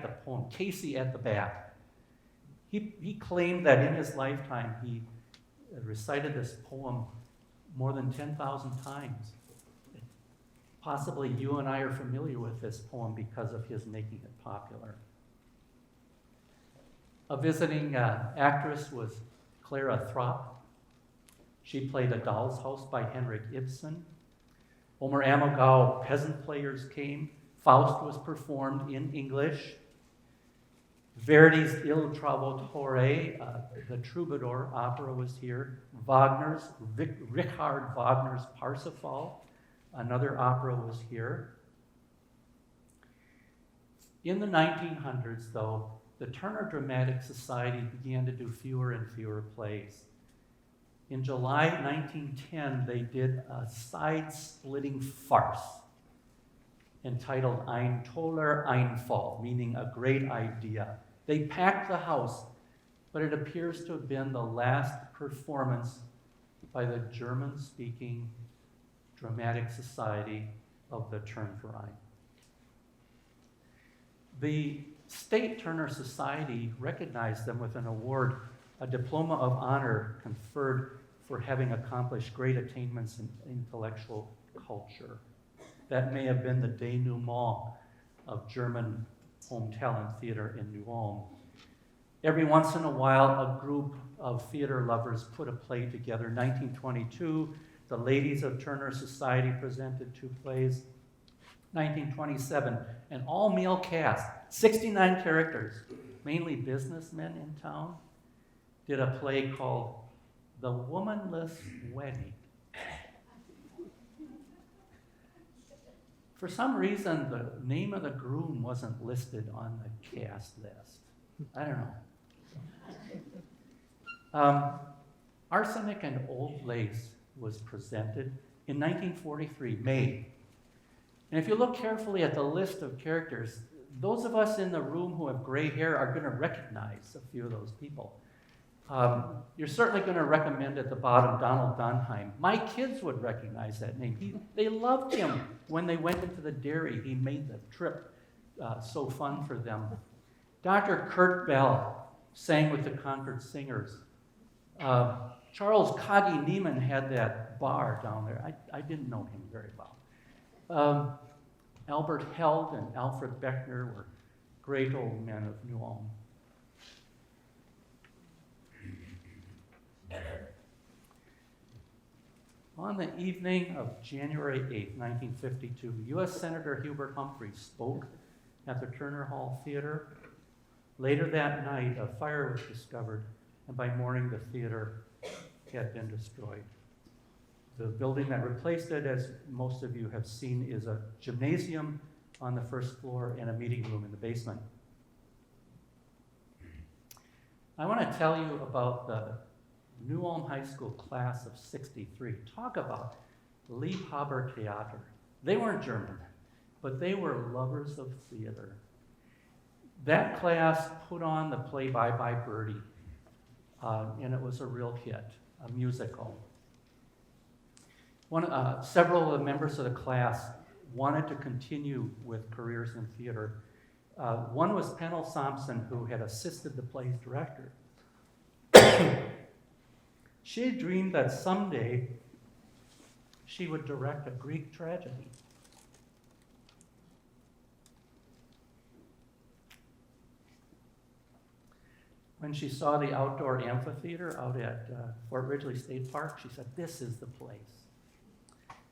the poem Casey at the Bat. He claimed that in his lifetime he recited this poem more than 10,000 times. Possibly you and I are familiar with this poem because of his making it popular. A visiting actress was Clara Thropp. She played A Doll's House by Henrik Ibsen. Omer Amogao peasant players came. Faust was performed in English. Verdi's Il Trovatore, the Troubadour opera was here. Richard Wagner's Parsifal, another opera was here. In the 1900s, though, the Turner Dramatic Society began to do fewer and fewer plays. In July 1910, they did a side-splitting farce entitled Ein toller Einfall, meaning a great idea. They packed the house, but it appears to have been the last performance by the German-speaking Dramatic Society of the Turnverein. The State Turner Society recognized them with an award, a diploma of honor conferred for having accomplished great attainments in intellectual culture. That may have been the denouement of German home talent theater in New Ulm. Every once in a while, a group of theater lovers put a play together. 1922, the Ladies of Turner Society presented 2 plays. 1927, an all-male cast, 69 characters, mainly businessmen in town, did a play called The Womanless Wedding. For some reason, the name of the groom wasn't listed on the cast list. I don't know. Arsenic and Old Lace was presented in 1943, May. And if you look carefully at the list of characters, those of us in the room who have gray hair are going to recognize a few of those people. You're certainly going to recommend at the bottom Donald Donheim. My kids would recognize that name. They loved him when they went into the dairy. He made the trip so fun for them. Dr. Kurt Bell sang with the Concord Singers. Charles Coggy Neiman had that bar down there. I didn't know him very well. Albert Held and Alfred Beckner were great old men of New Ulm. On the evening of January 8, 1952, U.S. Senator Hubert Humphrey spoke at the Turner Hall Theater. Later that night, a fire was discovered, and by morning the theater had been destroyed. The building that replaced it, as most of you have seen, is a gymnasium on the first floor and a meeting room in the basement. I want to tell you about the New Ulm High School class of 63. Talk about Liebhaber Theater. They weren't German, but they were lovers of theater. That class put on the play Bye Bye Birdie, and it was a real hit, a musical. Several of the members of the class wanted to continue with careers in theater. One was Pennell Sampson, who had assisted the play's director. She dreamed that someday she would direct a Greek tragedy. When she saw the outdoor amphitheater out at Fort Ridgely State Park, she said, "This is the place."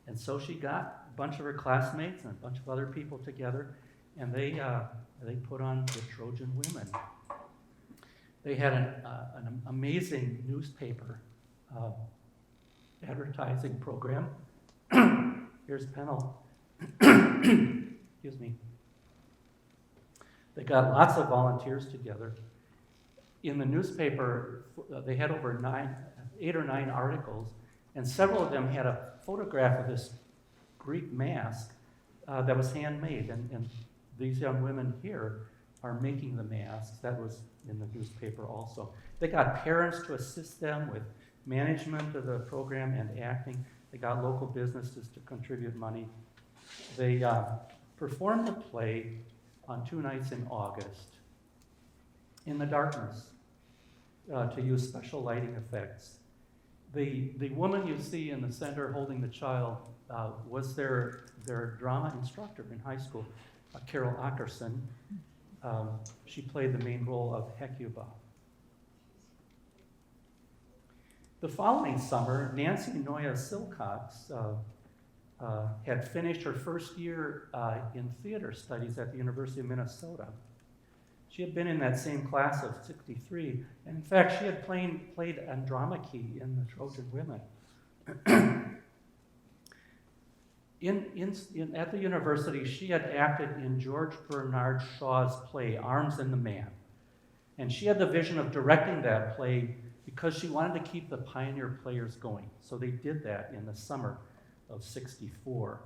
And so she got a bunch of her classmates and a bunch of other people together, and they put on the Trojan Women. They had an amazing newspaper advertising program. Here's Pennell. Excuse me. They got lots of volunteers together. In the newspaper, they had over 8 or 9 articles, and several of them had a photograph of this Greek mask that was handmade, and these young women here are making the masks. That was in the newspaper also. They got parents to assist them with management of the program and acting. They got local businesses to contribute money. They performed the play on 2 nights in August in the darkness to use special lighting effects. The woman you see in the center holding the child was their drama instructor in high school, Carol Ackerson. She played the main role of Hecuba. The following summer, Nancy Noya Silcox had finished her first year in theater studies at the University of Minnesota. She had been in that same class of 63, and in fact, she had played Andromache in the Trojan Women. At the university, she had acted in George Bernard Shaw's play, Arms and the Man. And she had the vision of directing that play because she wanted to keep the pioneer players going. So they did that in the summer of '64.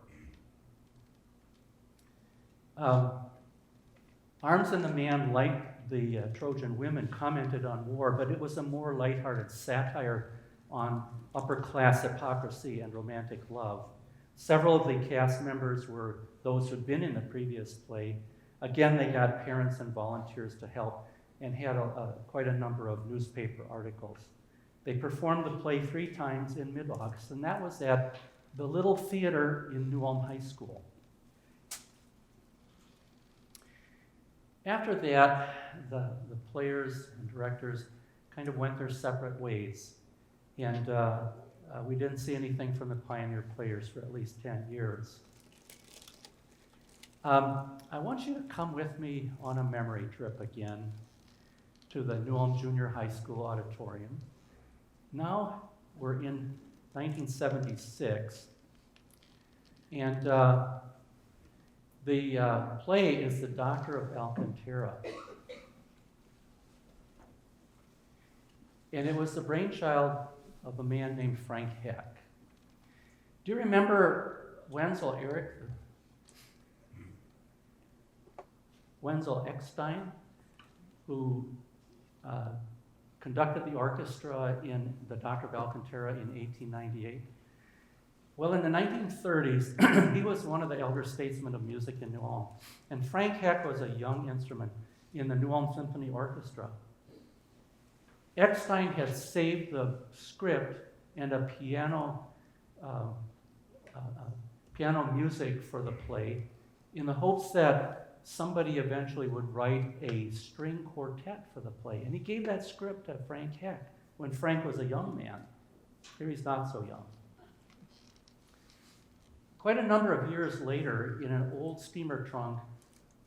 Arms and the Man, like the Trojan Women, commented on war, but it was a more lighthearted satire on upper-class hypocrisy and romantic love. Several of the cast members were those who'd been in the previous play. Again, they got parents and volunteers to help and had quite a number of newspaper articles. They performed the play 3 times in mid-August, and that was at the Little Theater in New Ulm High School. After that, the players and directors kind of went their separate ways, and we didn't see anything from the pioneer players for at least 10 years. I want you to come with me on a memory trip again to the New Ulm Junior High School auditorium. Now we're in 1976, and the play is The Doctor of Alcantara. And it was the brainchild of a man named Frank Heck. Do you remember Wenzel Eckstein, who conducted the orchestra in The Doctor of Alcantara in 1898? Well, in the 1930s, he was one of the elder statesmen of music in New Ulm. And Frank Heck was a young instrument in the New Ulm Symphony Orchestra. Eckstein had saved the script and a piano music for the play in the hopes that somebody eventually would write a string quartet for the play. And he gave that script to Frank Heck when Frank was a young man. Here he's not so young. Quite a number of years later, in an old steamer trunk,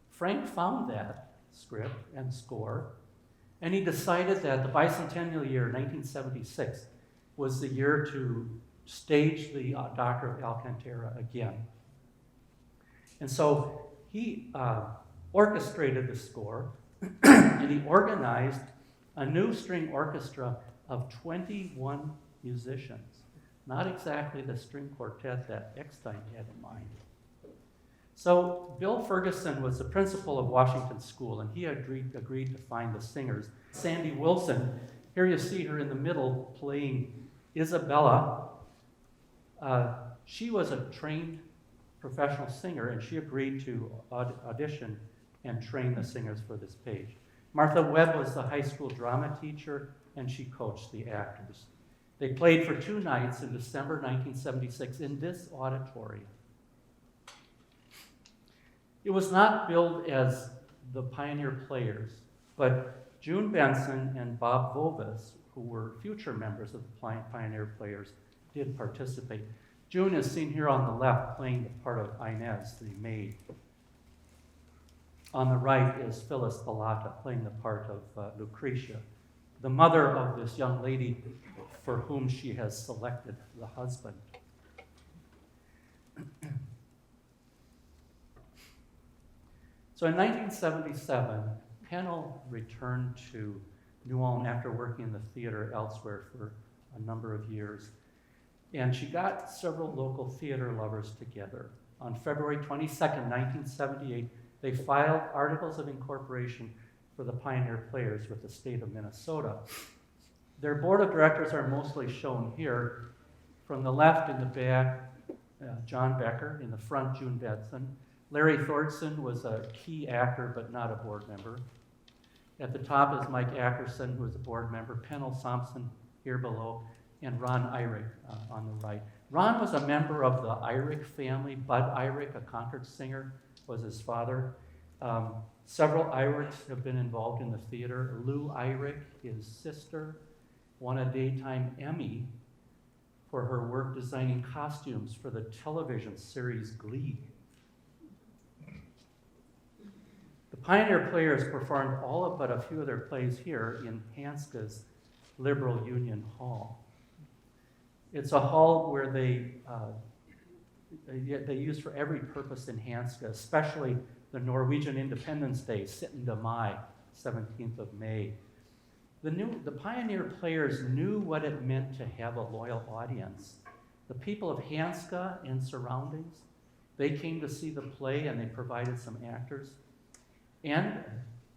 Frank found that script and score, and he decided that the bicentennial year, 1976, was the year to stage the Doctor of Alcantara again. And so he orchestrated the score, and he organized a new string orchestra of 21 musicians. Not exactly the string quartet that Eckstein had in mind. So Bill Ferguson was the principal of Washington School, and he agreed to find the singers. Sandy Wilson, here you see her in the middle playing Isabella. She was a trained professional singer, and she agreed to audition and train the singers for this page. Martha Webb was the high school drama teacher, and she coached the actors. They played for 2 nights in December 1976 in this auditorium. It was not billed as the Pioneer Players, but June Benson and Bob Vovis, who were future members of the Pioneer Players, did participate. June is seen here on the left playing the part of Inez, the maid. On the right is Phyllis Balata playing the part of Lucretia, the mother of this young lady for whom she has selected the husband. So in 1977, Pennell returned to New Ulm after working in the theater elsewhere for a number of years. And she got several local theater lovers together. On February 22nd, 1978, they filed articles of incorporation for the Pioneer Players with the state of Minnesota. Their board of directors are mostly shown here. From the left in the back, John Becker. In the front, June Bedson. Larry Thorson was a key actor, but not a board member. At the top is Mike Ackerson, who is a board member, Pennell Thompson here below, and Ron Eyrich on the right. Ron was a member of the Eyrich family. Bud Eyrich, a Concord singer, was his father. Several Eyrichs have been involved in the theater. Lou Eyrich, his sister, won a Daytime Emmy for her work designing costumes for the television series Glee. The Pioneer Players performed all of but a few of their plays here in Hanska's Liberal Union Hall. It's a hall where they use for every purpose in Hanska, especially the Norwegian Independence Day, 17. Mai, 17th of May. The Pioneer Players knew what it meant to have a loyal audience. The people of Hanska and surroundings, they came to see the play and they provided some actors. And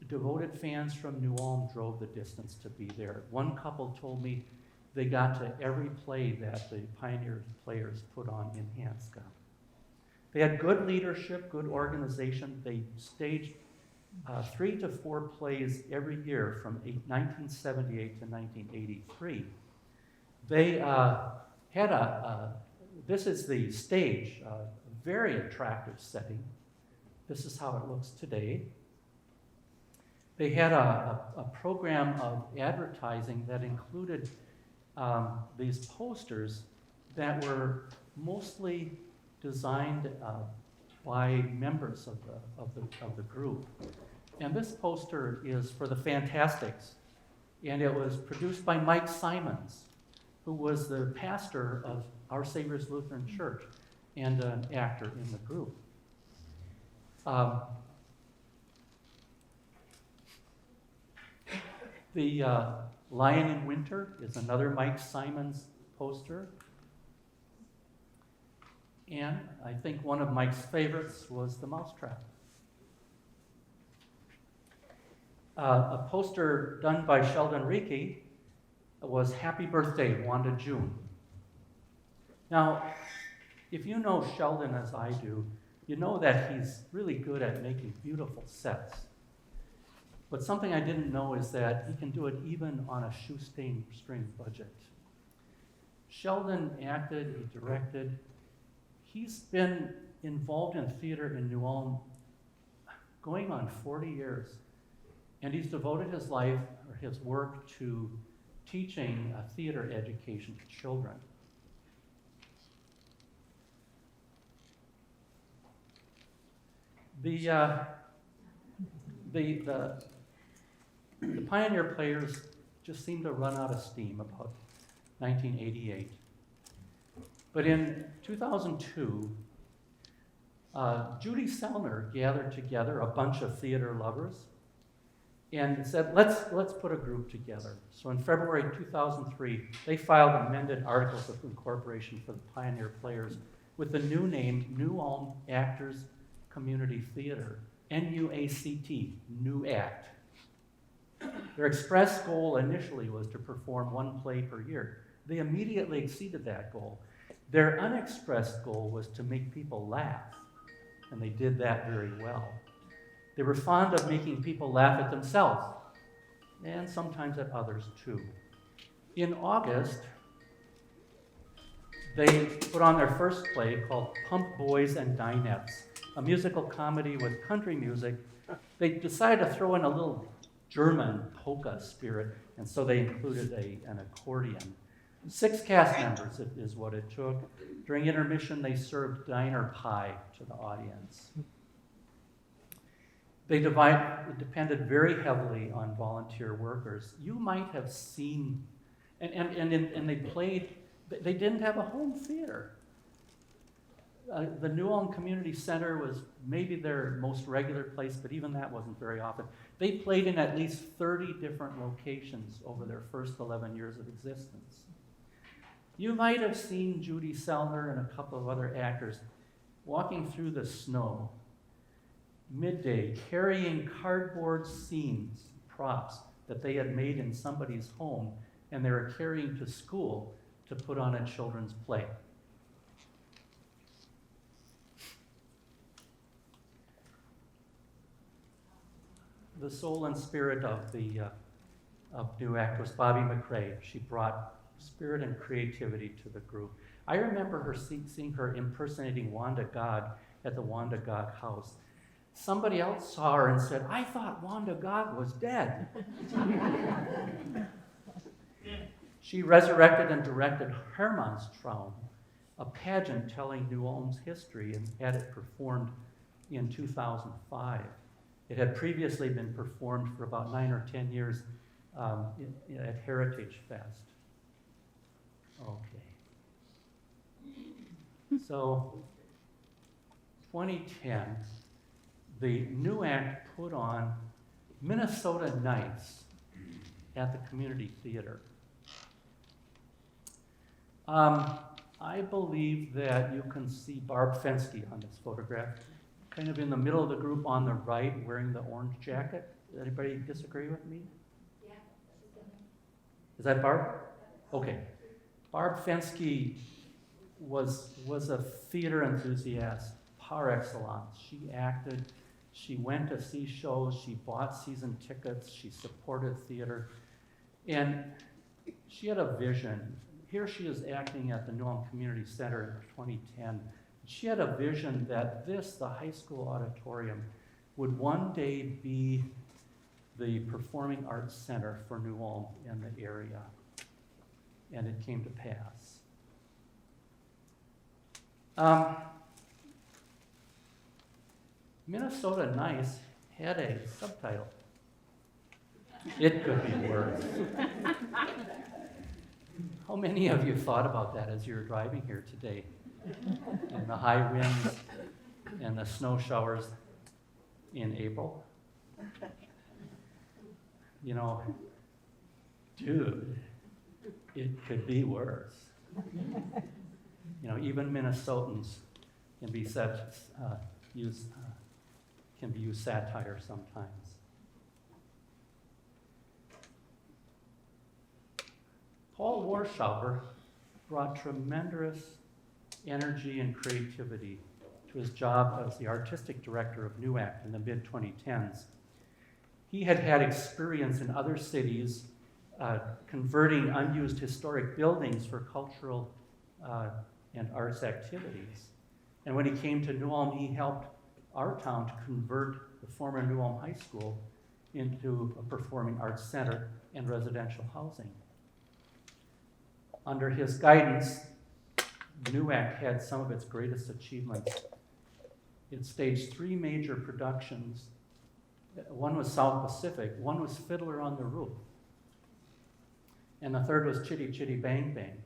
devoted fans from New Ulm drove the distance to be there. One couple told me they got to every play that the Pioneer Players put on in Hanska. They had good leadership, good organization. They staged 3 to 4 plays every year from 1978 to 1983. They had this is the stage, a very attractive setting. This is how it looks today. They had a program of advertising that included these posters that were mostly designed by members of the group. And this poster is for the Fantastics, and it was produced by Mike Simons, who was the pastor of Our Savior's Lutheran Church and an actor in the group. The Lion in Winter is another Mike Simons poster. And I think one of Mike's favorites was the Mousetrap. A poster done by Sheldon Reiki was Happy Birthday, Wanda June. Now, if you know Sheldon as I do, you know that he's really good at making beautiful sets. But something I didn't know is that he can do it even on a shoestring budget. Sheldon acted, he directed. He's been involved in theater in New Ulm going on 40 years. And he's devoted his life, or his work, to teaching theater education to children. The Pioneer Players just seemed to run out of steam about 1988. But in 2002, Judy Sellner gathered together a bunch of theater lovers and said, let's put a group together. So in February 2003, they filed amended articles of incorporation for the Pioneer Players with the new name, New Ulm Actors Community Theater, NUACT, New Act. Their express goal initially was to perform 1 play per year. They immediately exceeded that goal. Their unexpressed goal was to make people laugh, and they did that very well. They were fond of making people laugh at themselves, and sometimes at others too. In August, they put on their first play called Pump Boys and Dinettes, a musical comedy with country music. They decided to throw in a little German polka spirit, and so they included an accordion. 6 cast members is what it took. During intermission, they served diner pie to the audience. They depended very heavily on volunteer workers. You might have seen, and they played, they didn't have a home theater. The New Ulm Community Center was maybe their most regular place, but even that wasn't very often. They played in at least 30 different locations over their first 11 years of existence. You might have seen Judy Sellner and a couple of other actors walking through the snow, midday, carrying cardboard scenes, props that they had made in somebody's home, and they were carrying to school to put on a children's play. The soul and spirit of New Act was Bobby McRae. She brought spirit and creativity to the group. I remember seeing her impersonating Wanda Gog at the Wanda Gog house. Somebody else saw her and said, "I thought Wanda Gog was dead." She resurrected and directed Hermannstraum, a pageant telling New Ulm's history, and had it performed in 2005. It had previously been performed for about 9 or 10 years at Heritage Fest. Okay. So, 2010, the New Act put on Minnesota Nights at the Community Theater. I believe that you can see Barb Fensky on this photograph, kind of in the middle of the group on the right, wearing the orange jacket. Anybody disagree with me? Yeah. Is that Barb? Okay. Barb Fensky was a theater enthusiast par excellence. She acted, she went to see shows, she bought season tickets, she supported theater, and she had a vision. Here she is acting at the New Ulm Community Center in 2010. She had a vision that the high school auditorium, would one day be the performing arts center for New Ulm and the area. And it came to pass. Minnesota Nice had a subtitle. It could be worse. How many of you thought about that as you were driving here today? And the high winds and the snow showers in April? You know, dude, it could be worse. You know, even Minnesotans can be used satire sometimes. Paul Warschauer brought tremendous energy and creativity to his job as the artistic director of New Act in the mid-2010s. He had had experience in other cities converting unused historic buildings for cultural and arts activities. And when he came to New Ulm, he helped our town to convert the former New Ulm High School into a performing arts center and residential housing. Under his guidance, New Act had some of its greatest achievements. It staged 3 major productions. One was South Pacific, one was Fiddler on the Roof, and the third was Chitty Chitty Bang Bang.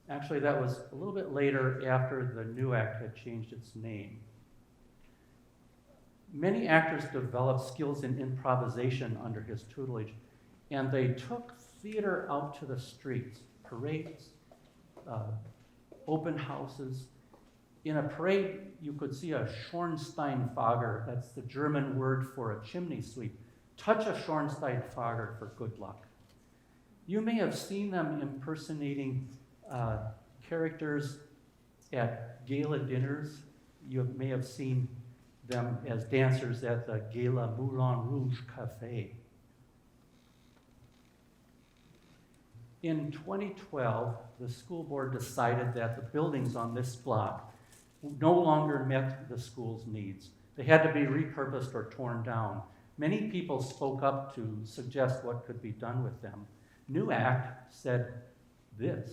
Actually, that was a little bit later after the New Act had changed its name. Many actors developed skills in improvisation under his tutelage, and they took theater out to the streets, parades, open houses. In a parade, you could see a Schornsteinfeger, that's the German word for a chimney sweep. Touch a Schornsteinfeger for good luck. You may have seen them impersonating characters at gala dinners. You may have seen them as dancers at the Gala Moulin Rouge Cafe. In 2012, the school board decided that the buildings on this block no longer met the school's needs. They had to be repurposed or torn down. Many people spoke up to suggest what could be done with them. New Act said, this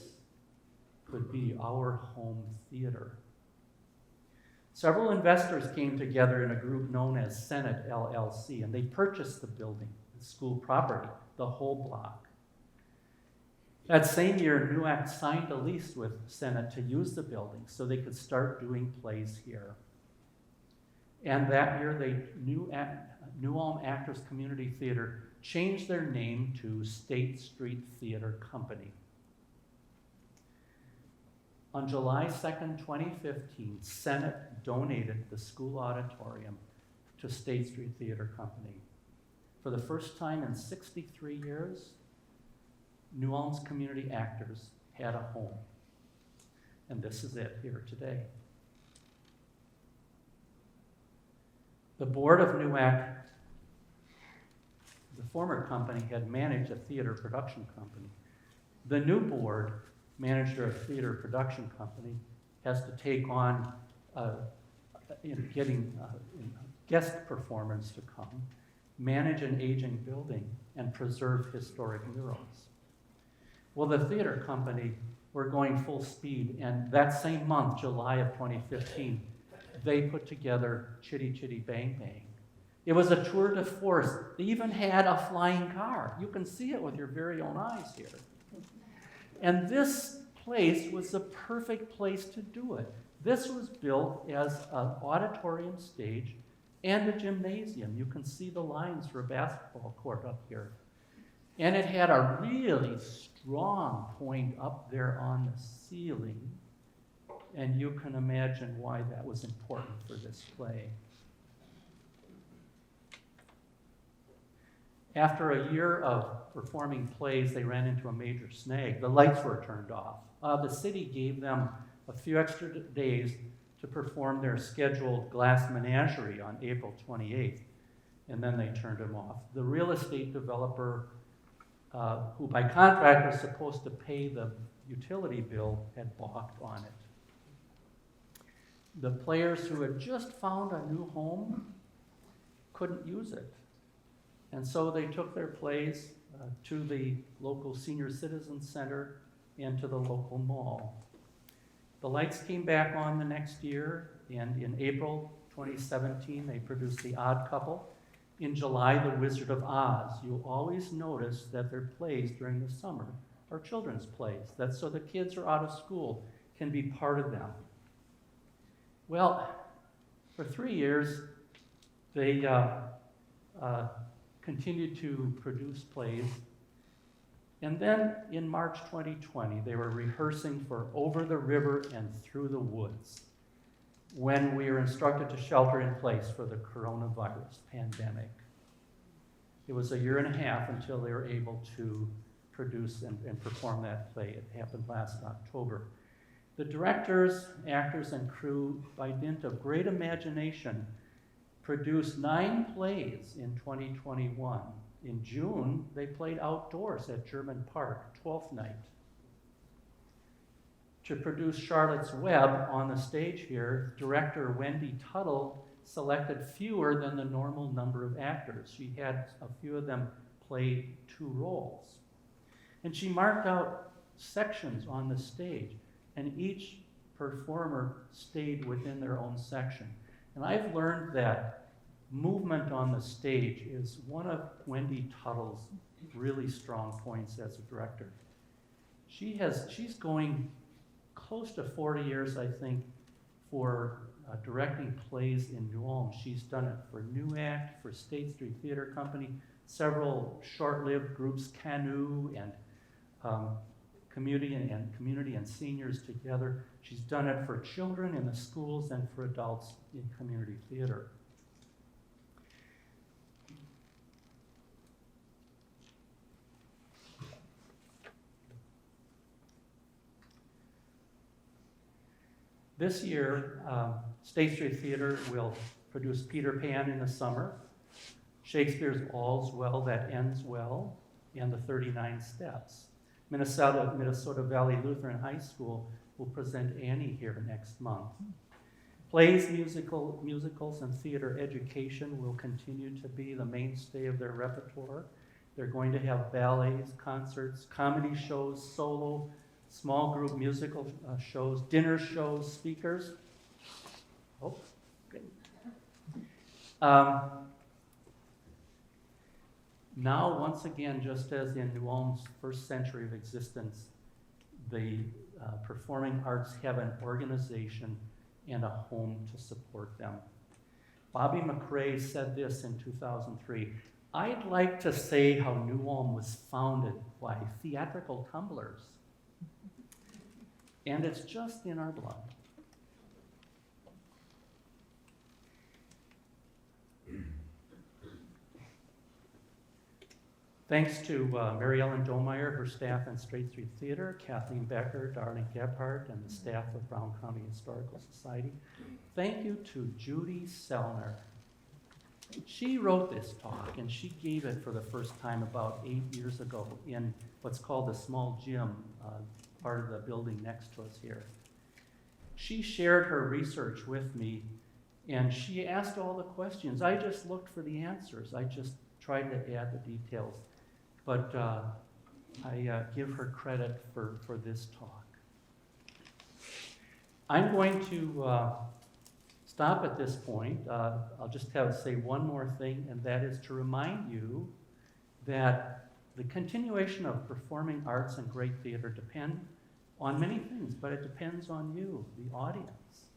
could be our home theater. Several investors came together in a group known as Senate LLC, and they purchased the building, the school property, the whole block. That same year, NUAC signed a lease with Senate to use the building so they could start doing plays here. And that year, New Ulm Actors Community Theater changed their name to State Street Theater Company. On July 2nd, 2015, Senate donated the school auditorium to State Street Theater Company. For the first time in 63 years, New Ulm's community actors had a home. And this is it here today. The board of NUAC, the former company, had managed a theater production company. The new board, manager of theater production company, has to take on getting guest performers to come, manage an aging building, and preserve historic murals. Well, the theater company were going full speed, and that same month, July of 2015, they put together Chitty Chitty Bang Bang. It was a tour de force. They even had a flying car. You can see it with your very own eyes here. And this place was the perfect place to do it. This was built as an auditorium stage and a gymnasium. You can see the lines for a basketball court up here. And it had a really strong point up there on the ceiling. And you can imagine why that was important for this play. After a year of performing plays, they ran into a major snag. The lights were turned off. The city gave them a few extra days to perform their scheduled glass menagerie on April 28th, and then they turned them off. The real estate developer, who by contract was supposed to pay the utility bill, had balked on it. The players who had just found a new home couldn't use it. And so they took their plays to the local senior citizen center and to the local mall. The lights came back on the next year, and in April 2017, they produced The Odd Couple. In July, The Wizard of Oz. You'll always notice that their plays during the summer are children's plays. That's so the kids who are out of school can be part of them. Well, for 3 years, they continued to produce plays. And then in March 2020, they were rehearsing for Over the River and Through the Woods when we were instructed to shelter in place for the coronavirus pandemic. It was a year and a half until they were able to produce and perform that play. It happened last October. The directors, actors, and crew, by dint of great imagination, produced 9 plays in 2021. In June, they played outdoors at German Park, 12th night. To produce Charlotte's Web on the stage here, director Wendy Tuttle selected fewer than the normal number of actors. She had a few of them play 2 roles. And she marked out sections on the stage, and each performer stayed within their own section. And I've learned that movement on the stage is one of Wendy Tuttle's really strong points as a director. She's going close to 40 years, I think, for directing plays in New Ulm. She's done it for NUAC, for State Street Theater Company, several short-lived groups, Canoe and community and seniors together. She's done it for children in the schools and for adults in community theater. This year, State Street Theater will produce Peter Pan in the summer, Shakespeare's All's Well That Ends Well, and the 39 Steps. Minnesota Valley Lutheran High School will present Annie here next month. Plays, musicals, and theater education will continue to be the mainstay of their repertoire. They're going to have ballets, concerts, comedy shows, solo, small group musical shows, dinner shows, speakers. Oh, Now, once again, just as in New Ulm's first century of existence, the performing arts have an organization and a home to support them. Bobby McRae said this in 2003, "I'd like to say how New Ulm was founded by theatrical tumblers, and it's just in our blood." Thanks to Mary Ellen Domeyer, her staff in Straight Street Theater, Kathleen Becker, Darlene Gebhardt, and the staff of Brown County Historical Society. Thank you to Judy Sellner. She wrote this talk, and she gave it for the first time about 8 years ago in what's called the small gym, part of the building next to us here. She shared her research with me, and she asked all the questions. I just looked for the answers. I just tried to add the details. But I give her credit for this talk. I'm going to stop at this point. I'll just say one more thing, and that is to remind you that the continuation of performing arts and great theater depend on many things, but it depends on you, the audience.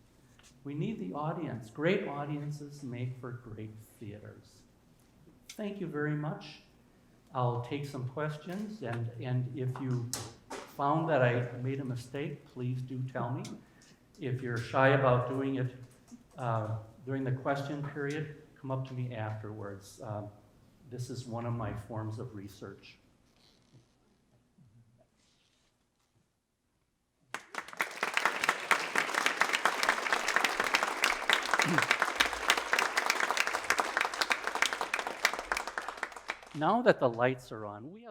We need the audience. Great audiences make for great theaters. Thank you very much. I'll take some questions, and if you found that I made a mistake, please do tell me. If you're shy about doing it during the question period, come up to me afterwards. This is one of my forms of research. Now that the lights are on, we have